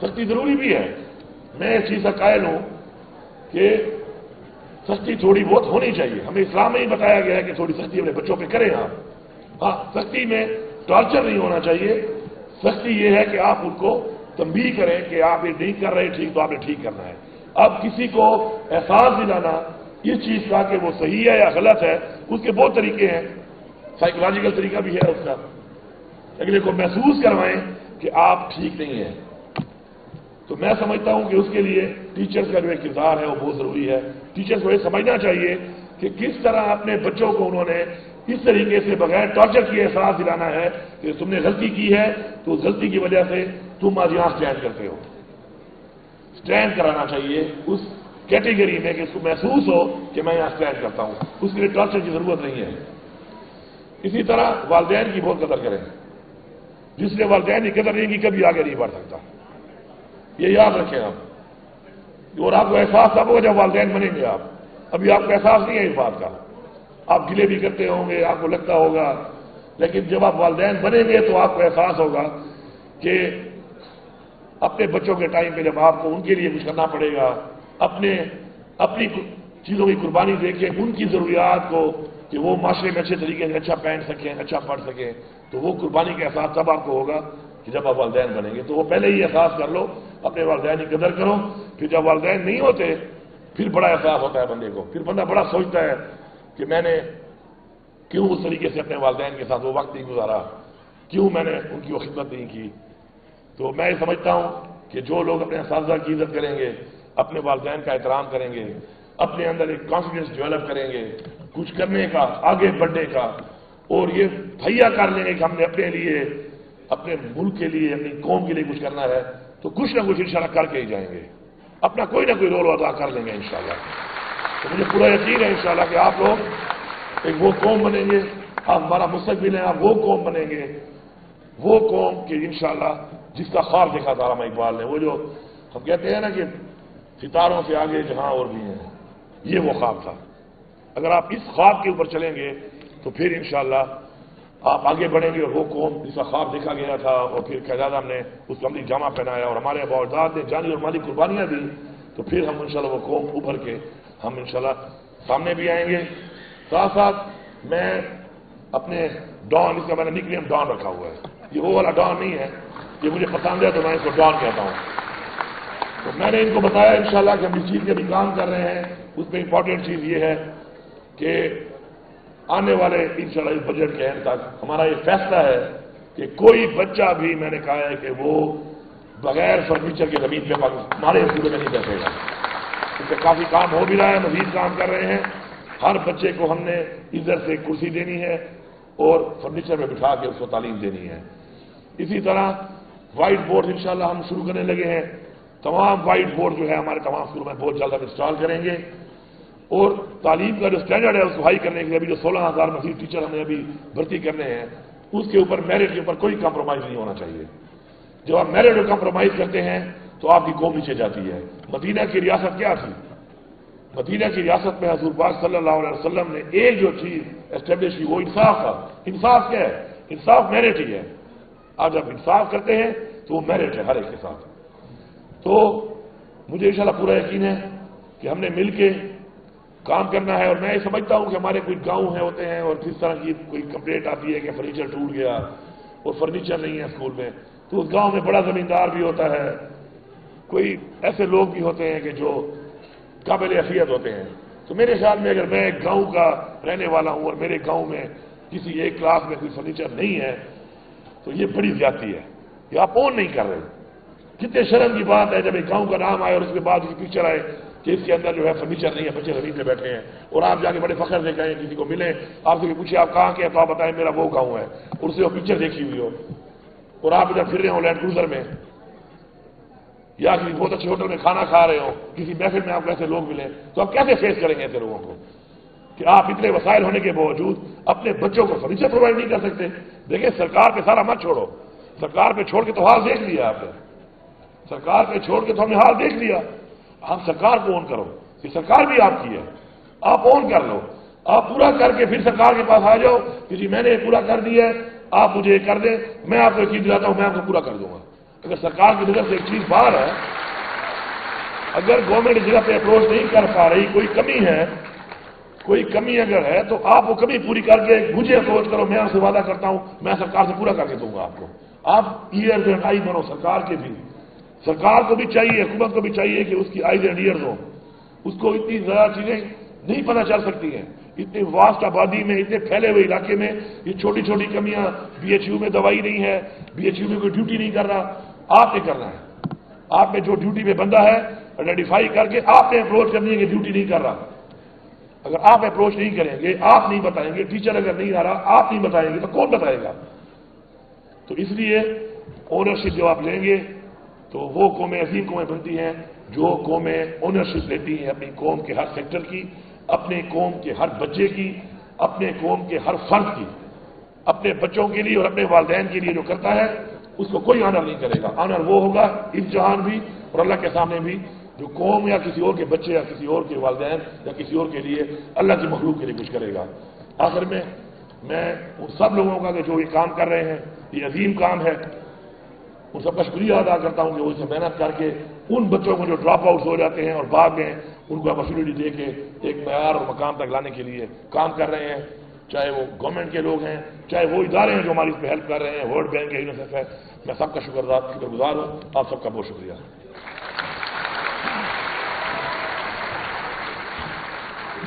सख्ती जरूरी भी है। मैं इस चीज का कायल हूं कि सख्ती थोड़ी बहुत होनी चाहिए। हमें इस्लाम में ही बताया गया है कि थोड़ी सख्ती अपने बच्चों पे करें आप। हाँ, सख्ती में टॉर्चर नहीं होना चाहिए। सख्ती ये है कि आप उनको तंबीह करें कि आप ये नहीं कर रहे ठीक, तो आपने ठीक करना है। अब किसी को एहसास दिलाना इस चीज का कि वो सही है या गलत है, उसके बहुत तरीके हैं। साइकोलॉजिकल तरीका भी है उसका, अगले को महसूस करवाएं कि आप ठीक नहीं है। तो मैं समझता हूं कि उसके लिए टीचर्स का जो एक किरदार है वो बहुत जरूरी है। टीचर्स को ये समझना चाहिए कि किस तरह अपने बच्चों को उन्होंने इस तरीके से बगैर टॉर्चर किए एहसास दिलाना है कि तुमने गलती की है, तो उस गलती की वजह से तुम आज यहां स्टैंड करते हो। स्टैंड कराना चाहिए उस कैटेगरी में कि उसको महसूस हो कि मैं यहां स्टैंड करता हूं। उसके लिए टॉर्चर की जरूरत नहीं है। इसी तरह वालिदैन की बहुत कदर करें। जिसने वालिदैन की कदर नहीं की, कभी आगे नहीं बढ़ सकता। ये याद रखें आप। और आपको एहसास तब होगा जब वालिदैन बनेंगे आप। अभी आपको एहसास नहीं है इस बात का, आप गिले भी करते होंगे, आपको लगता होगा, लेकिन जब आप वालिदैन बनेंगे तो आपको एहसास होगा कि अपने बच्चों के टाइम पे जब आपको उनके लिए कुछ करना पड़ेगा, अपनी चीजों की कुर्बानी देके उनकी जरूरियात को, कि वो माशरे में अच्छे तरीके से अच्छा पहन सकें, अच्छा पढ़ सकें, तो वो कुर्बानी का एहसास तब आपको होगा कि जब आप वालिदैन बनेंगे। तो वो पहले ही एहसास कर लो, अपने वालिदैन की कदर करो। फिर जब वालिदैन नहीं होते, फिर बड़ा एहसास होता है बंदे को, फिर बंदा बड़ा सोचता है कि मैंने क्यों उस तरीके से अपने वालिदैन के साथ वो वक्त नहीं गुजारा, क्यों मैंने उनकी वो खिदमत नहीं की। तो मैं समझता हूं कि जो लोग अपने असातिज़ा की इज्जत करेंगे, अपने वालिदैन का एहतराम करेंगे, अपने अंदर एक कॉन्फिडेंस डेवलप करेंगे कुछ करने का, आगे बढ़ने का, और ये तैयार कर लेंगे कि हमने अपने लिए, अपने मुल्क के लिए, अपनी कौम के लिए कुछ करना है, तो कुछ ना कुछ इंशाल्लाह करके ही जाएंगे, अपना कोई ना कोई रोल अदा कर लेंगे इंशाल्लाह। तो मुझे पूरा यकीन है इंशाल्लाह कि आप लोग एक वो कौम बनेंगे, आप हमारा मुस्तकबिल है, आप वो कौम बनेंगे, वो कौम के इंशाल्लाह जिसका ख्वाब देखा था अल्लामा इकबाल ने, वो जो हम कहते हैं ना कि सितारों से आगे जहां और भी हैं, ये वो ख्वाब था। अगर आप इस ख्वाब के ऊपर चलेंगे तो फिर इंशाल्लाह आप आगे बढ़ेंगे, और वो कौम जिसका ख्वाब देखा गया था, और फिर क़यादत ने उसको अमली जामा पहनाया और हमारे अबाउजाद ने जानी और माली कुर्बानियां दी, तो फिर हम इंशाल्लाह वो कौम उभर के हम इंशाल्लाह सामने भी आएंगे। साथ साथ मैं अपने डॉन, इसका मैंने निकनेम डॉन रखा हुआ है, ये वो वाला डॉन नहीं है, ये मुझे पसंद है तो मैं इसको डॉन कहता हूं। तो मैंने इनको बताया इंशाल्लाह कि हम इस चीज के भी काम कर रहे हैं। उसमें इंपॉर्टेंट चीज ये है कि आने वाले इंशाल्लाह इस बजट के एंड तक हमारा ये फैसला है कि कोई बच्चा भी, मैंने कहा है कि वो बगैर फर्नीचर के जमीन पे हमारे स्कूलों में नहीं बैठेगा। इससे काफी काम हो भी रहा है, मजीद काम कर रहे हैं। हर बच्चे को हमने इधर से कुर्सी देनी है और फर्नीचर में बिठा के उसको तालीम देनी है। इसी तरह व्हाइट बोर्ड इंशाल्लाह हम शुरू करने लगे हैं। तमाम व्हाइट बोर्ड जो है हमारे तमाम स्कूलों में बहुत जल्द हम इंस्टॉल करेंगे, और तालीम का जो स्टैंडर्ड है उसको हाई करने के लिए अभी जो 16,000 मजीद टीचर हमें अभी भर्ती करने हैं, उसके ऊपर मेरिट के ऊपर कोई कॉम्प्रोमाइज नहीं होना चाहिए। जब आप मेरिट और कॉम्प्रोमाइज करते हैं तो आपकी कौम नीचे जाती है। मदीना की रियासत क्या थी? मदीना की रियासत में हुजूर पाक सल्लल्लाहु अलैहि वसल्लम ने एक जो चीज एस्टेब्लिश की वो इंसाफ था। इंसाफ क्या है? इंसाफ मेरिट ही है। आप जब इंसाफ करते हैं तो वो मेरिट है हर एक के साथ। तो मुझे इंशाल्लाह पूरा यकीन है कि हमने मिलके काम करना है। और मैं ये समझता हूं कि हमारे कोई गांव है होते हैं और जिस तरह की कोई कंप्लेंट आती है कि फर्नीचर टूट गया और फर्नीचर नहीं है स्कूल में, तो उस गांव में बड़ा जमींदार भी होता है, कोई ऐसे लोग भी होते हैं कि जो काबिल अफियत होते हैं। तो मेरे ख्याल में अगर मैं एक गांव का रहने वाला हूं और मेरे गांव में किसी एक क्लास में कोई फर्नीचर नहीं है, तो ये बड़ी ज्यादती है, ये आप ओन नहीं कर रहे। कितने शर्म की बात है जब एक गांव का नाम आए और उसके बाद उसकी पिक्चर आए कि इसके अंदर जो है फर्नीचर नहीं है, बच्चे जमीन पे बैठे हैं, और आप जाके बड़े फख्र से कहें, किसी को मिले आपसे पूछे आप कहाँ के हैं, तो आप बताएं मेरा वो गाँव है, और उससे वो पिक्चर देखी हुई हो, और आप इधर फिर रहे हो लैंड क्रूजर में या किसी बहुत अच्छे होटल में खाना खा रहे हो, किसी महफिल में आपको ऐसे लोग मिले, तो आप कैसे फेस करेंगे ऐसे लोगों को कि आप इतने वसाइल होने के बावजूद अपने बच्चों को फर्नीचर प्रोवाइड नहीं कर सकते? देखिए, सरकार पे सारा मत छोड़ो, सरकार पे छोड़ के तो हाल देख लिया आपने, सरकार पे छोड़ के तो हमने हाल देख लिया। आप सरकार को ऑन करो, ये सरकार भी आपकी है, आप ऑन कर लो, आप पूरा करके फिर सरकार के पास आ जाओ कि जी मैंने पूरा कर दिया है, आप मुझे कर दें, मैं आपको एक चीज दिलाता हूं, मैं आपको पूरा कर दूंगा। अगर सरकार की नजर से एक चीज बाहर है, अगर गवर्नमेंट इस जगह पे अप्रोच नहीं कर पा रही, कोई कमी है, कोई कमी अगर है, तो आप वो कमी पूरी करके मुझे अप्रोच करो, मैं आपसे वादा करता हूं मैं सरकार से पूरा करके दूंगा आपको। आप ईयर्स एंड आई बनो सरकार के भी, सरकार को भी चाहिए, हुकूमत को भी चाहिए कि उसकी आईज एंड ईयर्स हो। उसको इतनी ज्यादा चीजें नहीं पता चल सकती हैं, इतनी वास्ट आबादी में, इतने फैले हुए इलाके में ये छोटी छोटी कमियां, बीएचयू में दवाई नहीं है, बीएचयू में कोई ड्यूटी नहीं कर रहा, आपने करना है। आप में जो ड्यूटी पे बंदा है आइडेंटिफाई करके आपने अप्रोच करनी है कि ड्यूटी नहीं कर रहा। अगर आप अप्रोच नहीं करेंगे, आप नहीं बताएंगे, टीचर अगर नहीं आ रहा आप नहीं बताएंगे, तो कौन बताएगा? तो इसलिए ओनरशिप जब आप लेंगे तो वो कौमें अजीम कौमें बनती हैं जो कौमें ओनरशिप लेती हैं अपनी कौम के हर सेक्टर की, अपने कौम के हर बच्चे की, अपने कौम के हर फर्द की, अपने बच्चों के लिए और अपने वालिदैन के लिए जो करता है उसको कोई ऑनर नहीं करेगा। ऑनर वो होगा इस जहान भी और अल्लाह के सामने भी जो कौम या किसी और के बच्चे या किसी और के वालिदैन या किसी और के लिए अल्लाह की मखलूक के लिए कुछ करेगा। आखिर में मैं उन सब लोगों का कि जो ये काम कर रहे हैं, ये अजीम काम है, उन सबका शुक्रिया अदा करता हूं कि वो इसे मेहनत करके उन बच्चों को जो ड्रॉप आउट हो जाते हैं और बाद में उनको अपॉर्चुनिटी दे के एक मयार और मकाम तक लाने के लिए काम कर रहे हैं, चाहे वो गवर्नमेंट के लोग हैं, चाहे वो इदारे हैं जो हमारी इसमें हेल्प कर रहे हैं, वर्ल्ड बैंक है, यूनिसेफ है। मैं सबका शुक्रगुजार हूं, आप सबका बहुत शुक्रिया।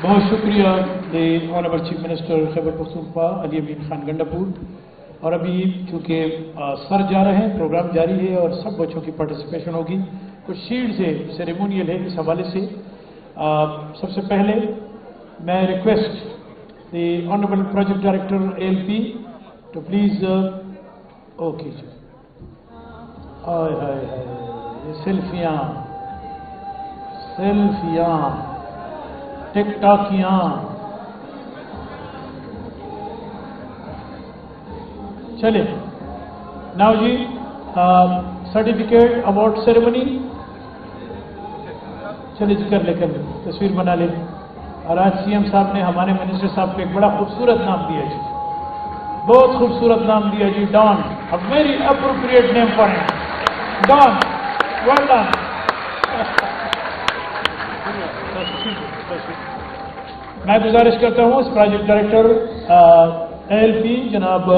بہت شکریہ دی honourable chief minister Khyber Pakhtunkhwa علی امین خان گنڈاپور. اور ابھی چونکہ سر جا رہے ہیں، پروگرام جاری ہے اور سب بچوں کی پارٹیسپیشن ہوگی. کچھ شیلڈز ہے، سیریمونیل ہے اس حوالے سے. سب سے پہلے میں request the honourable project director ALP to please okay جی. ہائے ہائے ہائے، یہ سیلفیاں ٹک ٹاکیاں. چلے ناؤ جی سرٹیفکیٹ اوارڈ سیریمنی. چلے جی کر لے تصویر بنا لے. اور آج CM صاحب نے ہمارے منسٹر صاحب کو ایک بڑا خوبصورت نام دیا جی، بہت خوبصورت نام دیا جی، Don. A very appropriate name for him, Don. Well done. میں گزارش کرتا ہوں اس پروجیکٹ ڈائریکٹر ALP جناب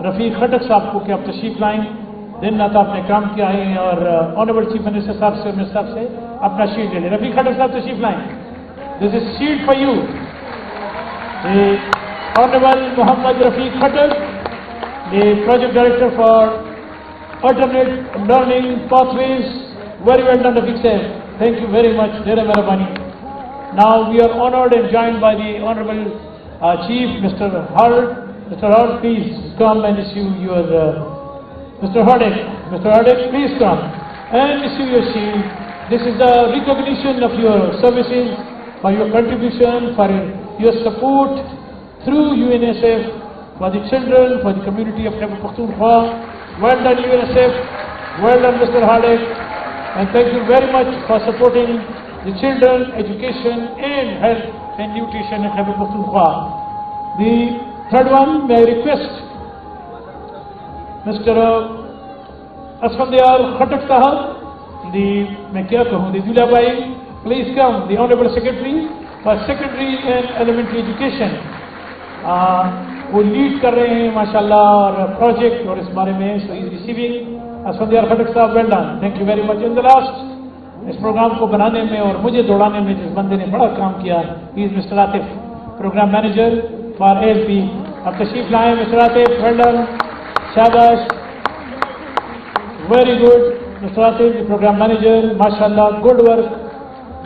رفیق خٹک صاحب کو کہ آپ تشریف لائیں. دن رات آپ نے کام کیا ہے اور آنریبل چیف منسٹر صاحب سے اپنا شیلڈ لے لیں. رفیق خٹک صاحب تشریف لائیں. This is shield for you. Honourable Muhammad Rafiq Khattak, the project director for alternate learning pathways. Very well done, Rafiq sir. Thank you very much. Dera Mehrabani. Now we are honored and joined by the Honorable Chief, Mr. Hart. Mr. Hart, please come and issue your, Mr. Hardek, please come and issue your shield. This is the recognition of your services, for your contribution, for your support through UNICEF, for the children, for the community of Khyber Pakhtunkhwa. Well done UNICEF, well done Mr. Hardek, and thank you very much for supporting the children, education and health and nutrition in Khyber Pakhtunkhwa. The third one, may I request Mr. Asfandyar Khatak Sahab, میں کیا کہوں, the Dula Bhai, please come, the Honorable Secretary for Secondary and Elementary Education. وہ lead کر رہے ہیں ماشاءاللہ اور project اور اس بارے میں. So is receiving Asfandyar Khattak صاحب. Well done, thank you very much. In the last اس پروگرام کو بنانے میں اور مجھے دوڑانے میں جس بندے نے بڑا کام کیا, he is mister Atif, programme manager for ALP. اب تشریف لائیں مسٹر عاطف. ویل ڈن, شاباش, very good mister Atif, programme manager. ماشاءاللہ, گڈ ورک,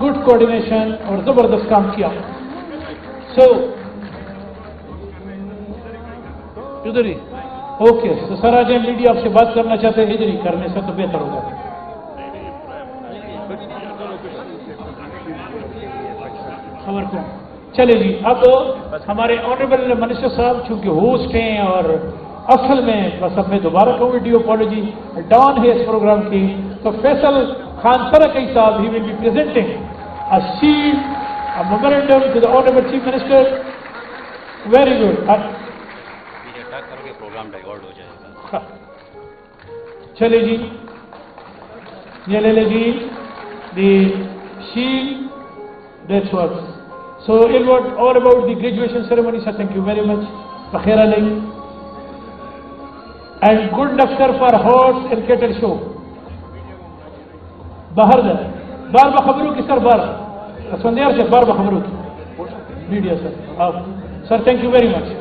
گڈ کوآرڈینیشن اور زبردست کام کیا. سو ادھر ہی اوکے. تو سر آج میڈیا آپ سے بات کرنا چاہتے ہیں, ادھر ہی کرنے سے تو بہتر ہوگا. خبر کو چلے جی. اب ہمارے آنریبل منسٹر صاحب چونکہ ہوسٹ ہیں اور اصل میں بس اب میں دوبارہ کہوں ڈیو اپالوجی ڈان ہے اس پروگرام کی, تو فیصل خان فرقی صاحب he will be presenting a shield, a memorandum to the Honorable Chief Minister. Very good. Programme divert ہو جائے گا. چلے جی, یہ لے لے جی the shield. That's what. So it was all about the graduation ceremony, sir. Thank you very much. بخیر علیہ. And good luck sir for horse and cattle show. باہر بار بخبروں کی سر, بار اسفندیار سے بار بخبروں کی میڈیا سر. آپ sir thank you very much.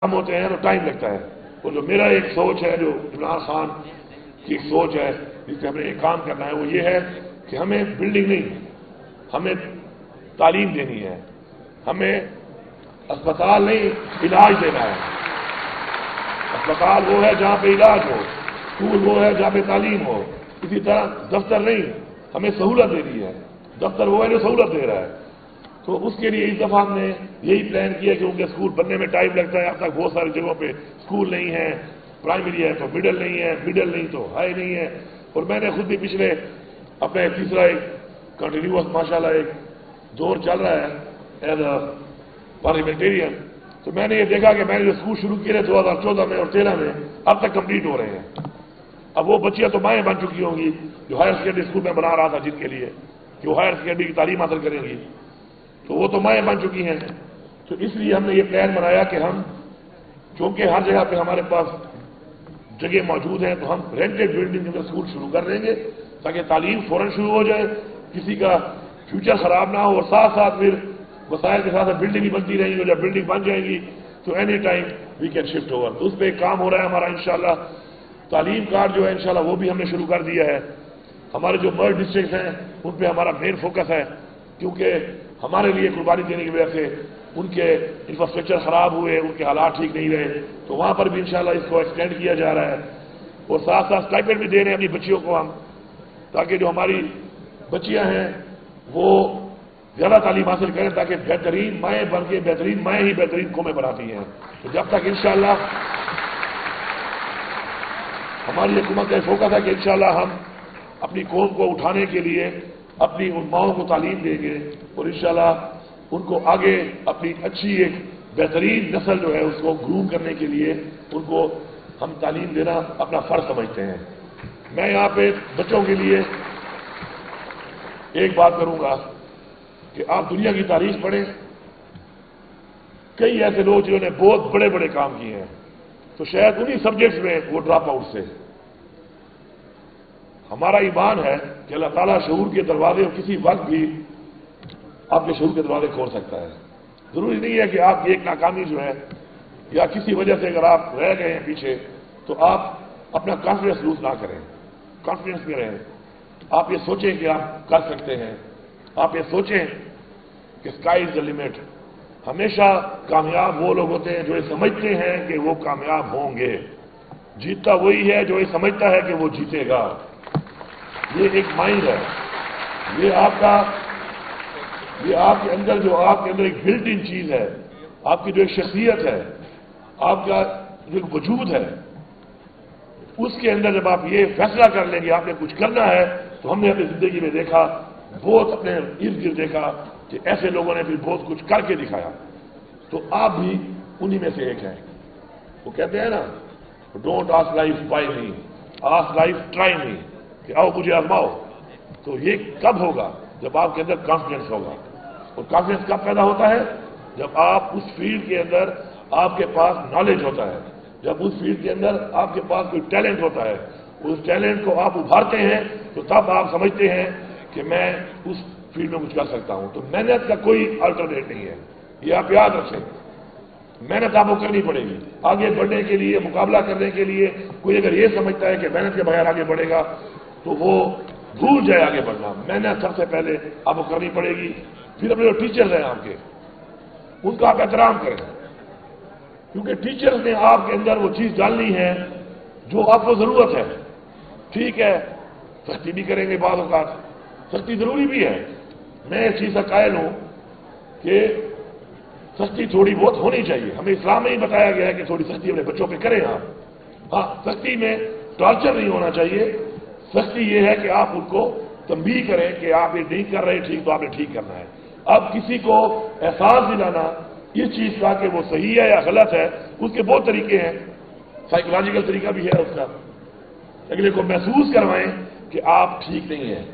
کام ہوتے ہیں تو ٹائم لگتا ہے. وہ جو میرا ایک سوچ ہے, جو عمران خان کی ایک سوچ ہے جس سے ہمیں ایک کام کرنا ہے, وہ یہ ہے کہ ہمیں بلڈنگ نہیں, ہمیں تعلیم دینی ہے. ہمیں اسپتال نہیں, علاج دینا ہے. اسپتال وہ ہے جہاں پہ علاج ہو, اسکول وہ ہے جہاں پہ تعلیم ہو. اسی طرح دفتر نہیں, ہمیں سہولت دے رہی ہے، دفتر وہ ہے جو سہولت دے رہا ہے. تو اس کے لیے اس دفعہ ہم نے یہی پلان کیا کہ ان کے اسکول بننے میں ٹائم لگتا ہے. اب تک بہت ساری جگہوں پہ اسکول نہیں ہے، پرائمری ہے تو مڈل نہیں ہے، مڈل نہیں تو ہائی نہیں ہے. اور میں نے خود بھی پچھلے اپنے تیسرا ایک کنٹینیوس ماشاءاللہ ایک دور چل رہا ہے ایز اے پارلیمنٹیرین، تو میں نے یہ دیکھا کہ میں نے جو اسکول شروع کیے 2014 میں اور 13 میں اب تک کمپلیٹ ہو رہے ہیں. اب وہ بچیاں تو مائیں بن چکی ہوں گی جو ہائر سیکنڈری اسکول میں بنا رہا تھا جن کے لیے کہ وہ ہائر سیکنڈری کی تعلیم حاصل کریں گی، تو وہ تو مائیں بن چکی ہیں. تو اس لیے ہم نے یہ پلان بنایا کہ ہم چونکہ ہر جگہ پہ ہمارے پاس جگہ موجود ہیں تو ہم رینٹڈ بلڈنگ میں اسکول شروع کر دیں گے تاکہ تعلیم فوراً شروع ہو جائے، کسی کا فیوچر خراب نہ ہو، اور ساتھ ساتھ پھر وسائل کے ساتھ بلڈنگ بھی بنتی رہیں گی، اور جب بلڈنگ بن جائے گی تو any time we can shift over. تو اس پہ ایک کام ہو رہا ہے ہمارا انشاءاللہ. تعلیم کارڈ جو ہے انشاءاللہ وہ بھی ہم نے شروع کر دیا ہے. ہمارے جو مرج ڈسٹرکٹس ہیں ان پہ ہمارا مین فوکس ہے، کیونکہ ہمارے لیے قربانی دینے کی وجہ سے ان کے انفراسٹرکچر خراب ہوئے، ان کے حالات ٹھیک نہیں رہے، تو وہاں پر بھی انشاءاللہ اس کو ایکسٹینڈ کیا جا رہا ہے. اور ساتھ ساتھ اسٹائپنڈ بھی دے رہے ہیں اپنی بچیوں کو ہم، تاکہ جو ہماری بچیاں ہیں وہ زیادہ تعلیم حاصل کریں، تاکہ بہترین مائیں بن کے بہترین مائیں ہی بہترین قومیں بناتی ہیں. تو جب تک انشاءاللہ ہماری حکومت کا فوکس ہے کہ انشاءاللہ ہم اپنی قوم کو اٹھانے کے لیے اپنی ان ماؤں کو تعلیم دیں گے، اور انشاءاللہ ان کو آگے اپنی اچھی ایک بہترین نسل جو ہے اس کو گروم کرنے کے لیے ان کو ہم تعلیم دینا اپنا فرض سمجھتے ہیں. میں یہاں پہ بچوں کے لیے ایک بات کروں گا کہ آپ دنیا کی تاریخ پڑھیں، کئی ایسے لوگ جنہوں نے بہت بڑے بڑے کام کیے ہیں، تو شاید انہی سبجیکٹس میں وہ ڈراپ آؤٹ سے. ہمارا ایمان ہے کہ اللہ تعالیٰ شعور کے دروازے کسی وقت بھی آپ کے شعور کے دروازے کھول سکتا ہے. ضروری نہیں ہے کہ آپ کی ایک ناکامی جو ہے یا کسی وجہ سے اگر آپ رہ گئے ہیں پیچھے تو آپ اپنا کانفیڈنس لوز نہ کریں، کانفیڈنس میں رہیں. آپ یہ سوچیں کہ آپ کر سکتے ہیں، آپ یہ سوچیں کہ اسکائی از دا لمٹ. ہمیشہ کامیاب وہ لوگ ہوتے ہیں جو یہ سمجھتے ہیں کہ وہ کامیاب ہوں گے. جیتتا وہی ہے جو یہ سمجھتا ہے کہ وہ جیتے گا. یہ ایک مائنڈ ہے، یہ آپ کے اندر جو آپ کے اندر ایک بلٹ ان چیز ہے، آپ کی جو ایک شخصیت ہے، آپ کا جو ایک وجود ہے، اس کے اندر جب آپ یہ فیصلہ کر لیں گے آپ نے کچھ کرنا ہے. تو ہم نے اپنی زندگی میں دیکھا، بہت اپنے ارد گرد دیکھا کہ ایسے لوگوں نے بھی بہت کچھ کر کے دکھایا. تو آپ بھی انہی میں سے ایک ہیں. وہ کہتے ہیں نا، don't ask life by me, ask life try me, کہ آؤ مجھے آزماؤ. تو یہ کب ہوگا؟ جب آپ کے اندر کانفیڈنس ہوگا. اور کانفیڈنس کب پیدا ہوتا ہے؟ جب آپ اس فیلڈ کے اندر آپ کے پاس نالج ہوتا ہے، جب اس فیلڈ کے اندر آپ کے پاس کوئی ٹیلنٹ ہوتا ہے، اس ٹیلنٹ کو آپ ابھارتے ہیں تو تب آپ سمجھتے ہیں کہ میں اس فیلڈ میں کچھ کر سکتا ہوں. تو محنت کا کوئی الٹرنیٹ نہیں ہے، یہ آپ یاد رکھیں. محنت آپ کو کرنی پڑے گی آگے بڑھنے کے لیے، مقابلہ کرنے کے لیے. کوئی اگر یہ سمجھتا ہے کہ محنت کے بغیر آگے بڑھے گا تو وہ بھول جائے آگے بڑھنا. محنت سب سے پہلے آپ کو کرنی پڑے گی. پھر اپنے جو ٹیچرز ہیں آپ کے، ان کا آپ احترام کریں، کیونکہ ٹیچرز نے آپ کے اندر وہ چیز ڈالنی ہے جو آپ کو ضرورت ہے. ٹھیک ہے، سختی بھی کریں گے، بعض اوقات سختی ضروری بھی ہے. میں اس چیز کا قائل ہوں کہ سختی تھوڑی بہت ہونی چاہیے. ہمیں اسلام میں ہی بتایا گیا ہے کہ تھوڑی سختی اپنے بچوں پہ کریں آپ. ہاں، سختی میں ٹارچر نہیں ہونا چاہیے. سختی یہ ہے کہ آپ ان کو تنبیہ کریں کہ آپ یہ نہیں کر رہے ٹھیک، تو آپ نے ٹھیک کرنا ہے. اب کسی کو احساس دلانا اس چیز کا کہ وہ صحیح ہے یا غلط ہے، اس کے بہت طریقے ہیں. سائیکولوجیکل طریقہ بھی ہے اس کا. اگلے کو محسوس کروائیں کہ آپ ٹھیک نہیں ہیں.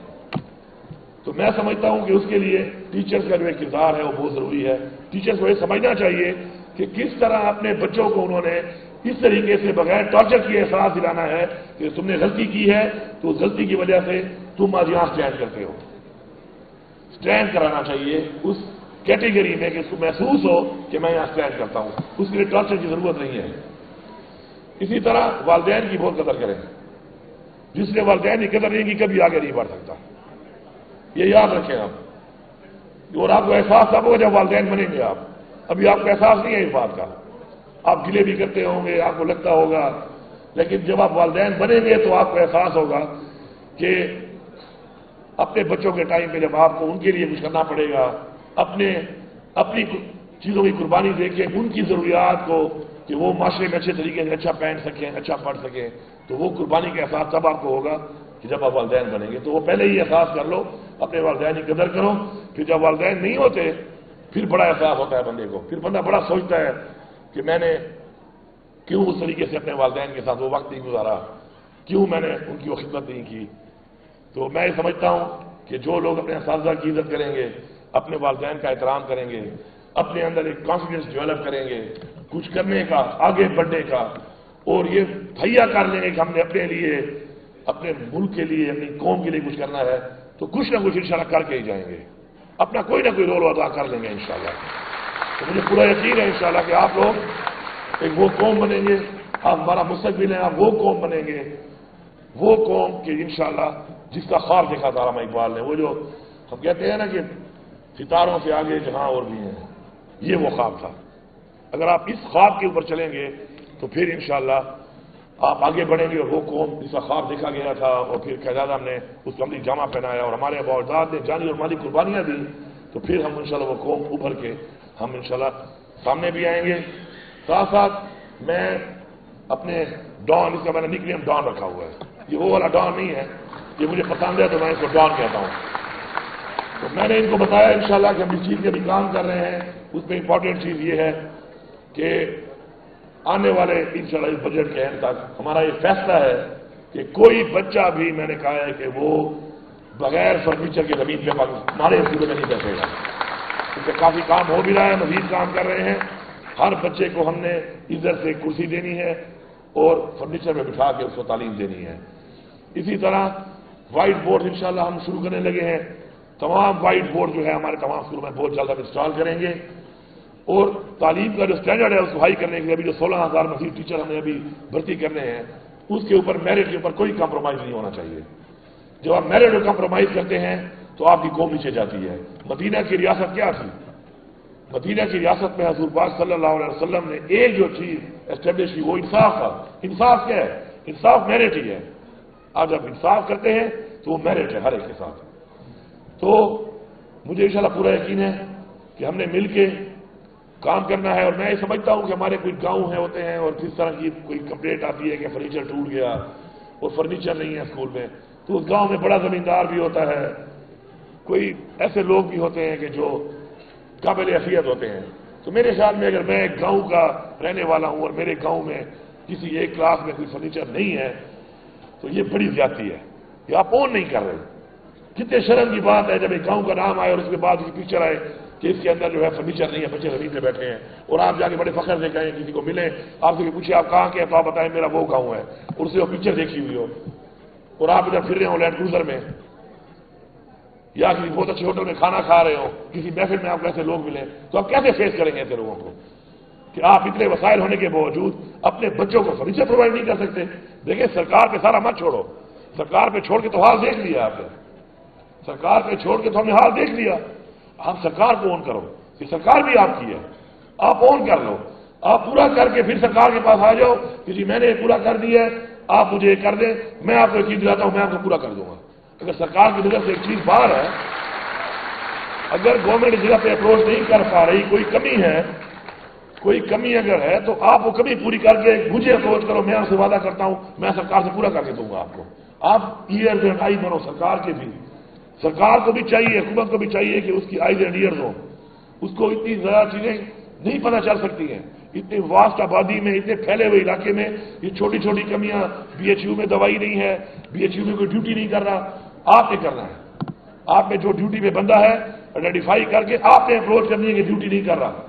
تو میں سمجھتا ہوں کہ اس کے لیے ٹیچرز کا جو ایک کردار ہے وہ بہت ضروری ہے. ٹیچرز کو یہ سمجھنا چاہیے کہ کس طرح اپنے بچوں کو انہوں نے اس طریقے سے بغیر ٹارچر کیے احساس دلانا ہے کہ تم نے غلطی کی ہے تو اس غلطی کی وجہ سے تم آج یہاں اسٹینڈ کرتے ہو. اسٹینڈ کرانا چاہیے اس کیٹیگری میں کہ اس کو محسوس ہو کہ میں یہاں اسٹینڈ کرتا ہوں. اس کے لیے ٹارچر کی ضرورت نہیں ہے. اسی طرح والدین کی بہت قدر کریں. جس نے والدین کی قدر نہیں کی کبھی آگے نہیں بڑھ سکتا. یہ یاد رکھیں آپ. اور آپ کو احساس تب ہوگا جب والدین بنیں گے. آپ ابھی آپ کو احساس نہیں ہے اس بات کا. آپ گلے بھی کرتے ہوں گے، آپ کو لگتا ہوگا، لیکن جب آپ والدین بنیں گے تو آپ کو احساس ہوگا کہ अपने बच्चों के टाइम पे जब आपको उनके लिए कुछ करना पड़ेगा, अपनी चीज़ों की कुर्बानी दे के उनकी ज़रूरियात को कि वो माशरे में अच्छे तरीके से अच्छा पहन सकें, अच्छा पढ़ सकें, तो वो कुर्बानी का एहसास तब आपको होगा कि जब आप वालिदैन बनेंगे। तो वो पहले ही एहसास कर लो, अपने वालिदैन की कदर करो। फिर जब वालिदैन नहीं होते फिर बड़ा एहसास होता है बंदे को, फिर बंदा बड़ा सोचता है कि मैंने क्यों उस तरीके से अपने वालिदैन के साथ वो वक्त नहीं गुजारा, क्यों मैंने उनकी वो खिदमत नहीं की। तो मैं ये समझता हूँ कि जो लोग अपने असातिज़ा की इज़्ज़त करेंगे, अपने वालिदैन का एहतराम करेंगे, अपने अंदर एक कॉन्फिडेंस डेवलप करेंगे कुछ करने का, आगे बढ़ने का, और ये तैयार कर लेंगे कि हमने अपने लिए, अपने मुल्क के लिए, अपनी कौम के लिए कुछ करना है, तो कुछ ना कुछ इंशाल्लाह करके ही जाएंगे, अपना कोई ना कोई रोल अदा कर लेंगे इंशाल्लाह। तो मुझे पूरा यकीन है इंशाल्लाह कि आप लोग एक वो कौम बनेंगे, आप हमारा मुस्तकबिल है, आप वो कौम बनेंगे, वो कौम के इंशाल्लाह जिसका ख्वाब देखा था रामा इकबाल ने, वो जो हम कहते हैं ना कि सितारों से आगे जहां और भी हैं, ये वो ख्वाब था। अगर आप इस ख्वाब के ऊपर चलेंगे तो फिर इंशाल्लाह आप आगे बढ़ेंगे, और वो कौम जिसका ख्वाब देखा गया था, और फिर क़यादत ने उसको अमली जामा पहनाया और हमारे अबूजाद ने जानी और माली कुर्बानियां दी, तो फिर हम इंशाल्लाह वो कौम उभर के हम इंशाल्लाह सामने भी आएंगे। साथ साथ मैं अपने डॉन, इसका मैंने निकनेम डॉन रखा हुआ है, ये वो वाला डॉन नहीं है, ये मुझे पसंद है तो मैं इसको डॉन कहता हूँ। तो मैंने इनको बताया इंशाल्लाह कि हम इस चीज़ के भी काम कर रहे हैं। उसमें इंपॉर्टेंट चीज़ ये है कि आने वाले इंशाल्लाह इस बजट के एंड तक हमारा ये फैसला है कि कोई बच्चा भी, मैंने कहा है कि वो बगैर फर्नीचर के जमीन पे हमारे स्कूलों में नहीं बैठेगा। इससे काफ़ी काम हो भी रहा है, मजीद काम कर रहे हैं। हर बच्चे को हमने इज्जत से कुर्सी देनी है और फर्नीचर में बिठा के उसको तालीम देनी है। इसी तरह वाइट बोर्ड इंशाल्लाह हम शुरू करने लगे हैं। तमाम वाइट बोर्ड जो है हमारे तमाम स्कूलों में बहुत जल्द हम इंस्टॉल करेंगे, और तालीम का जो स्टैंडर्ड है उसको हाई करने के लिए अभी जो 16,000 मजीद टीचर हमने अभी भर्ती करने हैं, उसके ऊपर मेरिट के ऊपर कोई कॉम्प्रोमाइज नहीं होना चाहिए। जब आप मेरिट में कॉम्प्रोमाइज करते हैं तो आपकी कौम नीचे जाती है। मदीना की रियासत क्या थी? मदीना की रियासत में हुज़ूर पाक सल्लल्लाहु अलैहि वसल्लम ने एक जो चीज एस्टेब्लिश की वो इंसाफ था। इंसाफ क्या है? इंसाफ मेरिट ही है। आप जब इंसाफ करते हैं तो वो मेरिट है हर एक के साथ। तो मुझे इंशाल्लाह पूरा यकीन है कि हमने मिलके काम करना है। और मैं ये समझता हूं कि हमारे कुछ गांव है होते हैं और किस तरह की कोई कंप्लेंट आती है कि फर्नीचर टूट गया और फर्नीचर नहीं है स्कूल में, तो उस गांव में बड़ा जमींदार भी होता है, कोई ऐसे लोग भी होते हैं कि जो काबिल हैसियत होते हैं। तो मेरे ख्याल में अगर मैं एक गांव का रहने वाला हूं और मेरे गांव में किसी एक क्लास में कोई फर्नीचर नहीं है तो ये बड़ी ज्यादती है, ये आप ओन नहीं कर रहे। कितने शर्म की बात है जब एक गांव का नाम आए और उसके बाद उसकी पिक्चर आए कि इसके अंदर जो है फर्नीचर नहीं है, बच्चे जमीन पे बैठे हैं, और आप जाके बड़े फख्र से कहें, किसी को मिले आपसे पूछे आप कहाँ के हैं तो आप बताएं मेरा वो गाँव है, और उससे वो पिक्चर देखी हुई हो, और आप इधर फिर रहे हो लैंड क्रूजर में या किसी बहुत अच्छे होटल में खाना खा रहे हो, किसी महफिल में आपको ऐसे लोग मिले, तो आप कैसे फेस करेंगे ऐसे लोगों को कि आप इतने वसाइल होने के बावजूद अपने बच्चों को फर्नीचर प्रोवाइड नहीं कर सकते? देखिए, सरकार पे सारा मत छोड़ो, सरकार पे छोड़ के तो हाल देख लिया आपने, सरकार पे छोड़ के तो हमने हाल देख लिया। आप सरकार को ऑन करो, ये सरकार भी आपकी है, आप ऑन कर लो, आप पूरा करके फिर सरकार के पास आ जाओ कि जी मैंने पूरा कर दिया है, आप मुझे कर दें, मैं आपको यकीन दिलाता हूं मैं आपको पूरा कर दूंगा। अगर सरकार की नजर से एक चीज बाहर है, अगर गवर्नमेंट इस जगह पे अप्रोच नहीं कर पा रही, कोई कमी है, कोई कमी अगर है तो आप वो कमी पूरी करके मुझे अप्रोच करो, मैं आपसे वादा करता हूं मैं सरकार से पूरा करके दूंगा आपको। आप ईयर एंड आई बनो सरकार के भी, सरकार को भी चाहिए, हुकूमत को भी चाहिए कि उसकी आईज एंड ईयर्स हो, उसको इतनी ज्यादा चीजें नहीं पता चल सकती हैं, इतनी वास्ट आबादी में, इतने फैले हुए इलाके में ये छोटी छोटी कमियां, बीएचयू में दवाई नहीं है, बीएचयू में कोई ड्यूटी नहीं कर रहा, आपने करना है। आप में जो ड्यूटी में बंदा है आइडेंटिफाई करके आपने अप्रोच करनी है कि ड्यूटी नहीं कर रहा।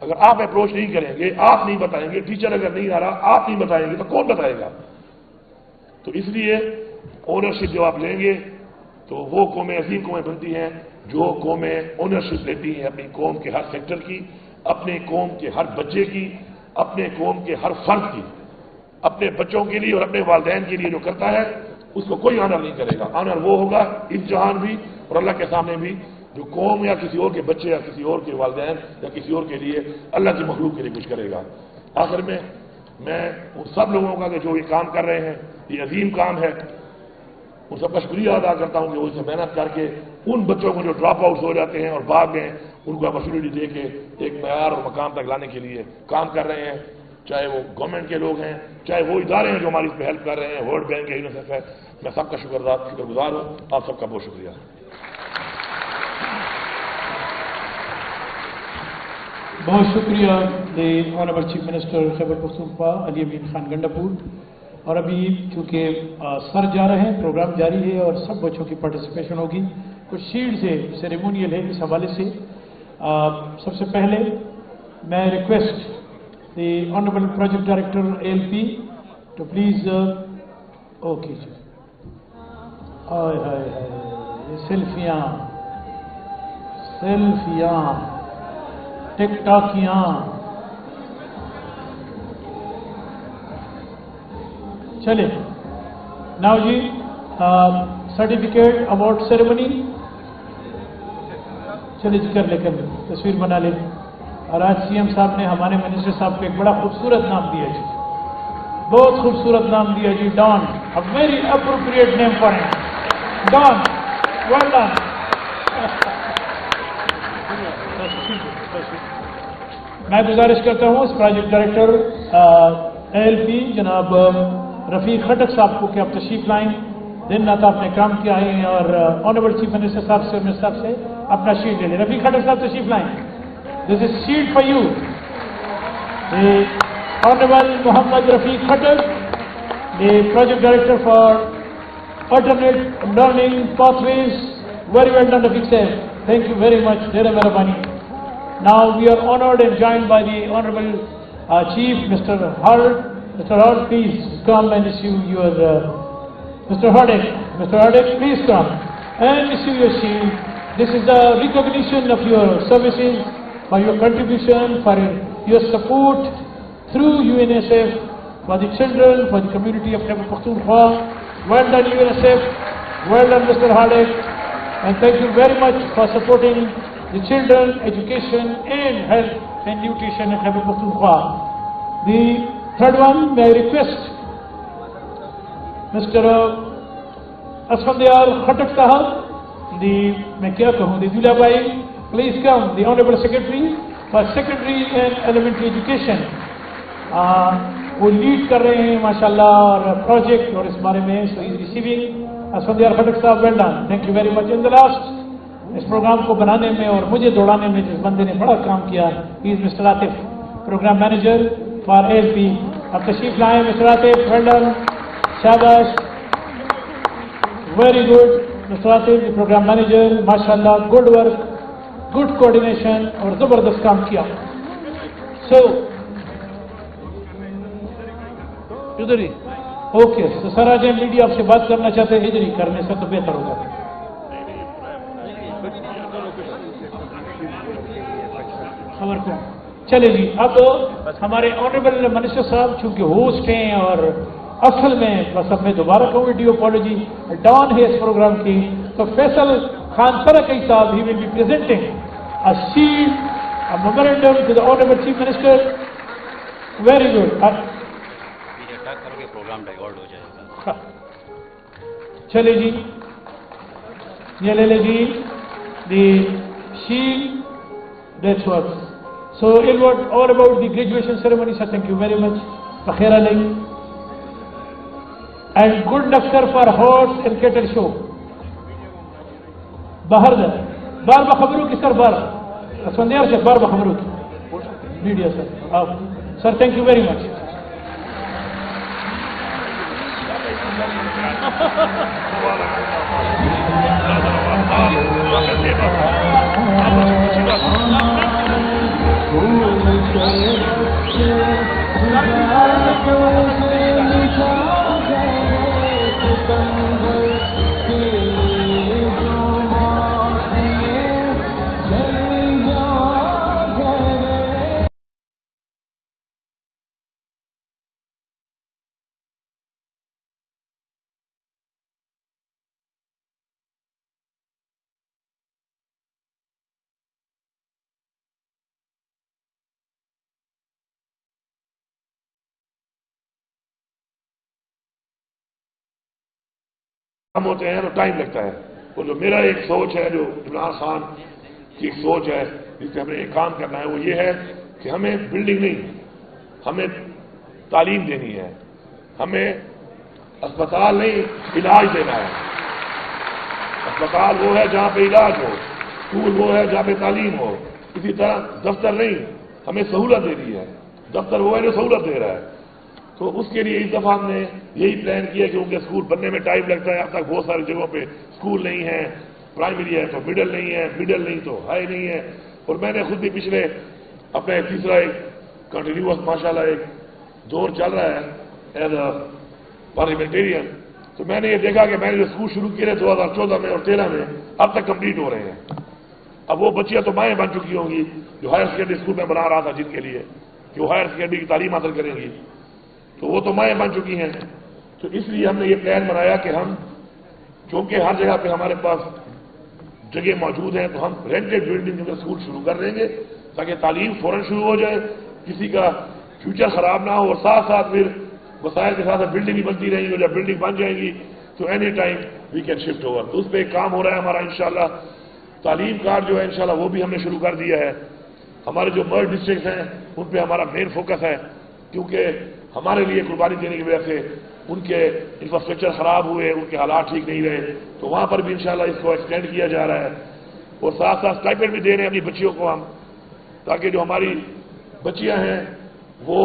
अगर आप अप्रोच नहीं करेंगे, आप नहीं बताएंगे, टीचर अगर नहीं आ रहा आप नहीं बताएंगे तो कौन बताएगा? तो इसलिए ओनरशिप जब आप लेंगे तो वो कौमें अजीम कौमें बनती हैं जो कौमें ओनरशिप लेती हैं अपनी कौम के हर सेक्टर की, अपने कौम के हर बच्चे की, अपने कौम के हर फर्द की, अपने बच्चों के लिए और अपने वालिदैन के लिए जो करता है उसको कोई ऑनर नहीं करेगा। ऑनर वो होगा इस जहान भी और अल्लाह के सामने भी जो कौम या किसी और के बच्चे या किसी और के वालिदैन या किसी और के लिए अल्लाह की मखलूक के लिए कुछ करेगा। आखिर में मैं उन सब लोगों का कि जो ये काम कर रहे हैं, ये अजीम काम है, उन सबका शुक्रिया अदा करता हूँ कि वो इसे मेहनत करके उन बच्चों को जो ड्रॉप आउट हो जाते हैं और बाद में उनको अपॉर्चुनिटी दे के एक मैार और मकाम तक लाने के लिए काम कर रहे हैं, चाहे वो गवर्नमेंट के लोग हैं, चाहे वो इदारे हैं जो हमारी इस पर हेल्प कर रहे हैं, वर्ल्ड बैंक है, यूनिसेफ है। मैं सबका शुक्रगुजार हूँ। आप सबका बहुत शुक्रिया। बहुत शुक्रिया the honourable chief minister Khyber Pakhtunkhwa Ali Amin Khan Gandapur. और अभी चूँकि सर जा रहे हैं, प्रोग्राम जारी है और सब बच्चों की पार्टिसिपेशन होगी। कुछ शील्ड्स है, सेरेमोनियल है, इस हवाले से सबसे पहले मैं request the honourable project director ALP to please okay जी। हाय हाय हाय, सेल्फियाँ सेल्फियाँ टिकटॉकियाँ। चले नाउ जी, सर्टिफिकेट अवार्ड सेरेमनी। चले जी, कर ले तस्वीर बना ले। और आज CM साहब ने हमारे मिनिस्टर साहब को एक बड़ा खूबसूरत नाम दिया जी, बहुत खूबसूरत नाम दिया जी, Don. A very appropriate name for him, Don. Well done. मैं गुजारिश करता हूँ इस प्रोजेक्ट डायरेक्टर ALP जनाब रफ़ीक खटक साहब को कि आप तशरीफ लाएं। दिन रात आपने काम किया है और ऑनरेबल चीफ मिनिस्टर साहब से और मिनिस्टर साहब से अपना शीट ले लें। रफ़ीक खटक साहब तशरीफ लाएं। This is shield for you. Honourable Muhammad Rafiq Khattak, the project director for alternate learning pathways. Very well done Rafiq साहब, थैंक यू वेरी मच, ढेर मेहरबानी। Now we are honored and joined by the Honorable Chief, Mr. Hart. Mr. Hart, please come and issue your, Mr. Hardik. Mr. Hardik, please come and issue your shield. This is a recognition of your services, for your contribution, for your support through UNICEF, for the children, for the community of Khyber Pakhtunkhwa. Well done UNICEF, well done Mr. Hardik, and thank you very much for supporting the children, education and health and nutrition in Khyber Pakhtunkhwa. The third one, may I request Mr. Asfandyar Khatak Sahab, मैं क्या कहूँ, the Dula Bhai, please come, the Honorable Secretary for Secondary and Elementary Education. वो lead कर रहे हैं माशाल्लाह और project और इस बारे में, so he is receiving Asfandyar Khatak Sahab, well done, thank you very much. In the last इस प्रोग्राम को बनाने में और मुझे दौड़ाने में जिस बंदे ने बड़ा काम किया, he is mister Atif, programme manager for ALP। अब तशरीफ लाएं मिस्टर आतिफ, वेल डन, शाबाश, very good mister Atif, programme manager, माशाल्लाह, गुड वर्क, गुड कोऑर्डिनेशन और जबरदस्त काम किया। सो इधर ही ओके, तो सर आज मीडिया आपसे बात करना चाहते हैं, इधर ही करने से तो बेहतर होगा। खबर को चले जी। अब हमारे ऑनरेबल मिनिस्टर साहब चूंकि होस्ट हैं और असल में बस अब मैं दोबारा कहूँ वीडियो अपॉलॉजी डॉन है इस प्रोग्राम की, तो फैसल खान तरकई साहब he will be presenting a shield, a memorandum to the honourable chief minister. Very good. Programme divert हो जाएगा। चले जी, ये ले ले जी, the shield, that's what. So, it was all about the graduation ceremony, sir. Thank you very much. Bakhair alayhi. And good luck, sir, for horse and cattle show. Bahar da. Bar bakhabru ki sir, bar. Asfandyar se bar bakhabru ki. Media, sir. Sir, thank you very much. काम होते हैं तो time लगता है। तो जो मेरा एक सोच है, जो इमरान खान की एक सोच है जिससे हमें एक काम करना है, वो ये है कि हमें बिल्डिंग नहीं, हमें तालीम देनी है, हमें अस्पताल नहीं इलाज देना है। अस्पताल वो है जहाँ पे इलाज हो, स्कूल वो है जहाँ पे तालीम हो। इसी तरह दफ्तर नहीं, हमें सहूलत देनी है, दफ्तर वो है जो सहूलत दे रहा है। तो उसके लिए इस दफा हमने यही प्लान किया कि उनके स्कूल बनने में टाइम लगता है। अब तक बहुत सारी जगहों पे स्कूल नहीं है, प्राइमरी है तो मिडिल नहीं है, मिडिल नहीं तो हाई नहीं है। और मैंने खुद भी पिछले अपने तीसरा एक कंटिन्यूअस माशाल्लाह एक दौर चल रहा है एज अ पार्लियामेंटेरियन, तो मैंने ये देखा कि मैंने जो स्कूल शुरू किए थे 2014 में और 13 में, अब तक कंप्लीट हो रहे हैं। अब वो बच्चियां तो माएँ बन चुकी होंगी जो हायर सेकेंडरी स्कूल में बना रहा था जिनके लिए कि वो हायर सेकेंडरी की तालीम हासिल करेंगी, तो वो तो माएँ बन चुकी हैं। तो इसलिए हमने ये प्लान बनाया कि हम, क्योंकि हर जगह पे हमारे पास जगह मौजूद है, तो हम रेंटेड बिल्डिंग में स्कूल शुरू कर देंगे ताकि तालीम फौरन शुरू हो जाए, किसी का फ्यूचर खराब ना हो, और साथ साथ फिर वसाइल के साथ बिल्डिंग भी बनती रहेंगी, और जब बिल्डिंग बन जाएंगी तो any time we can shift over. तो उस पर एक काम हो रहा है हमारा इंशाल्लाह। तालीम कार्ड जो है इंशाल्लाह वो भी हमने शुरू कर दिया है। हमारे जो मर्ज डिस्ट्रिक्ट हैं उन पर हमारा मेन फोकस है, क्योंकि हमारे लिए कुर्बानी देने की वजह से उनके इंफ्रास्ट्रक्चर खराब हुए, उनके हालात ठीक नहीं रहे, तो वहां पर भी इंशाल्लाह इसको एक्सटेंड किया जा रहा है। और साथ साथ स्टाइपेंड भी दे रहे हैं अपनी बच्चियों को हम, ताकि जो हमारी बच्चियां हैं वो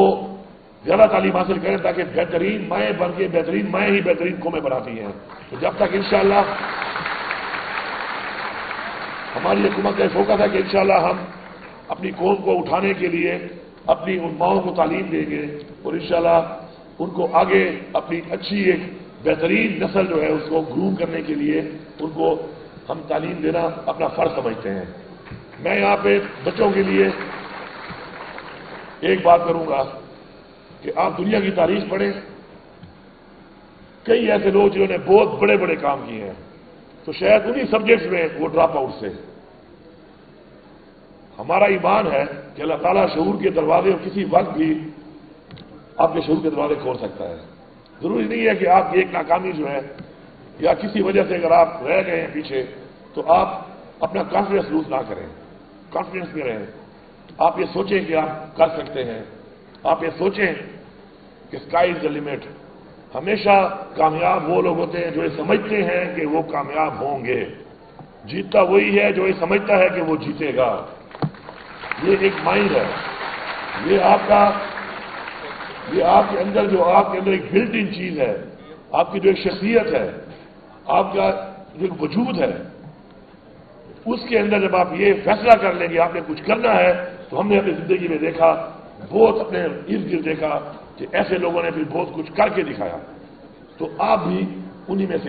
ज्यादा तालीम हासिल करें, ताकि बेहतरीन माएँ बन के, बेहतरीन माएँ ही बेहतरीन कौमें बनाती हैं। तो जब तक इंशाल्लाह हमारी हुकूमत का फोकस है कि इंशाल्लाह हम अपनी कौम को उठाने के लिए अपनी उन माओं को तालीम देंगे, और इंशाल्लाह उनको आगे अपनी अच्छी एक बेहतरीन नस्ल जो है उसको ग्रूम करने के लिए उनको हम तालीम देना अपना फर्ज समझते हैं। मैं यहाँ पे बच्चों के लिए एक बात करूंगा कि आप दुनिया की तारीख पढ़ें, कई ऐसे लोग जिन्होंने बहुत बड़े बड़े काम किए हैं, तो शायद उन्हीं सब्जेक्ट्स में वो ड्रॉप आउट से। हमारा ईमान है कि अल्लाह ताला शऊर के दरवाजे किसी वक्त भी आपके शऊर के दरवाजे खोल सकता है। जरूरी नहीं है कि आपकी एक नाकामी जो है या किसी वजह से अगर आप रह गए हैं पीछे, तो आप अपना कॉन्फिडेंस लूज ना करें, कॉन्फिडेंस में रहें। आप ये सोचें कि आप कर सकते हैं, आप ये सोचें कि स्काई इज द लिमिट। हमेशा कामयाब वो लोग होते हैं जो ये समझते हैं कि वो कामयाब होंगे। जीतता वही है जो ये समझता है कि वो जीतेगा। ये एक माइंड है, ये आपके अंदर जो आपके अंदर एक बिल्ट इन चीज है, आपकी जो एक शख्सियत है, आपका जो एक वजूद है, उसके अंदर जब आप ये फैसला कर लेंगे आपने कुछ करना है, तो हमने अपनी जिंदगी में देखा, बहुत अपने इर्द गिर्द देखा कि ऐसे लोगों ने भी बहुत कुछ करके दिखाया। तो आप भी उन्हीं में से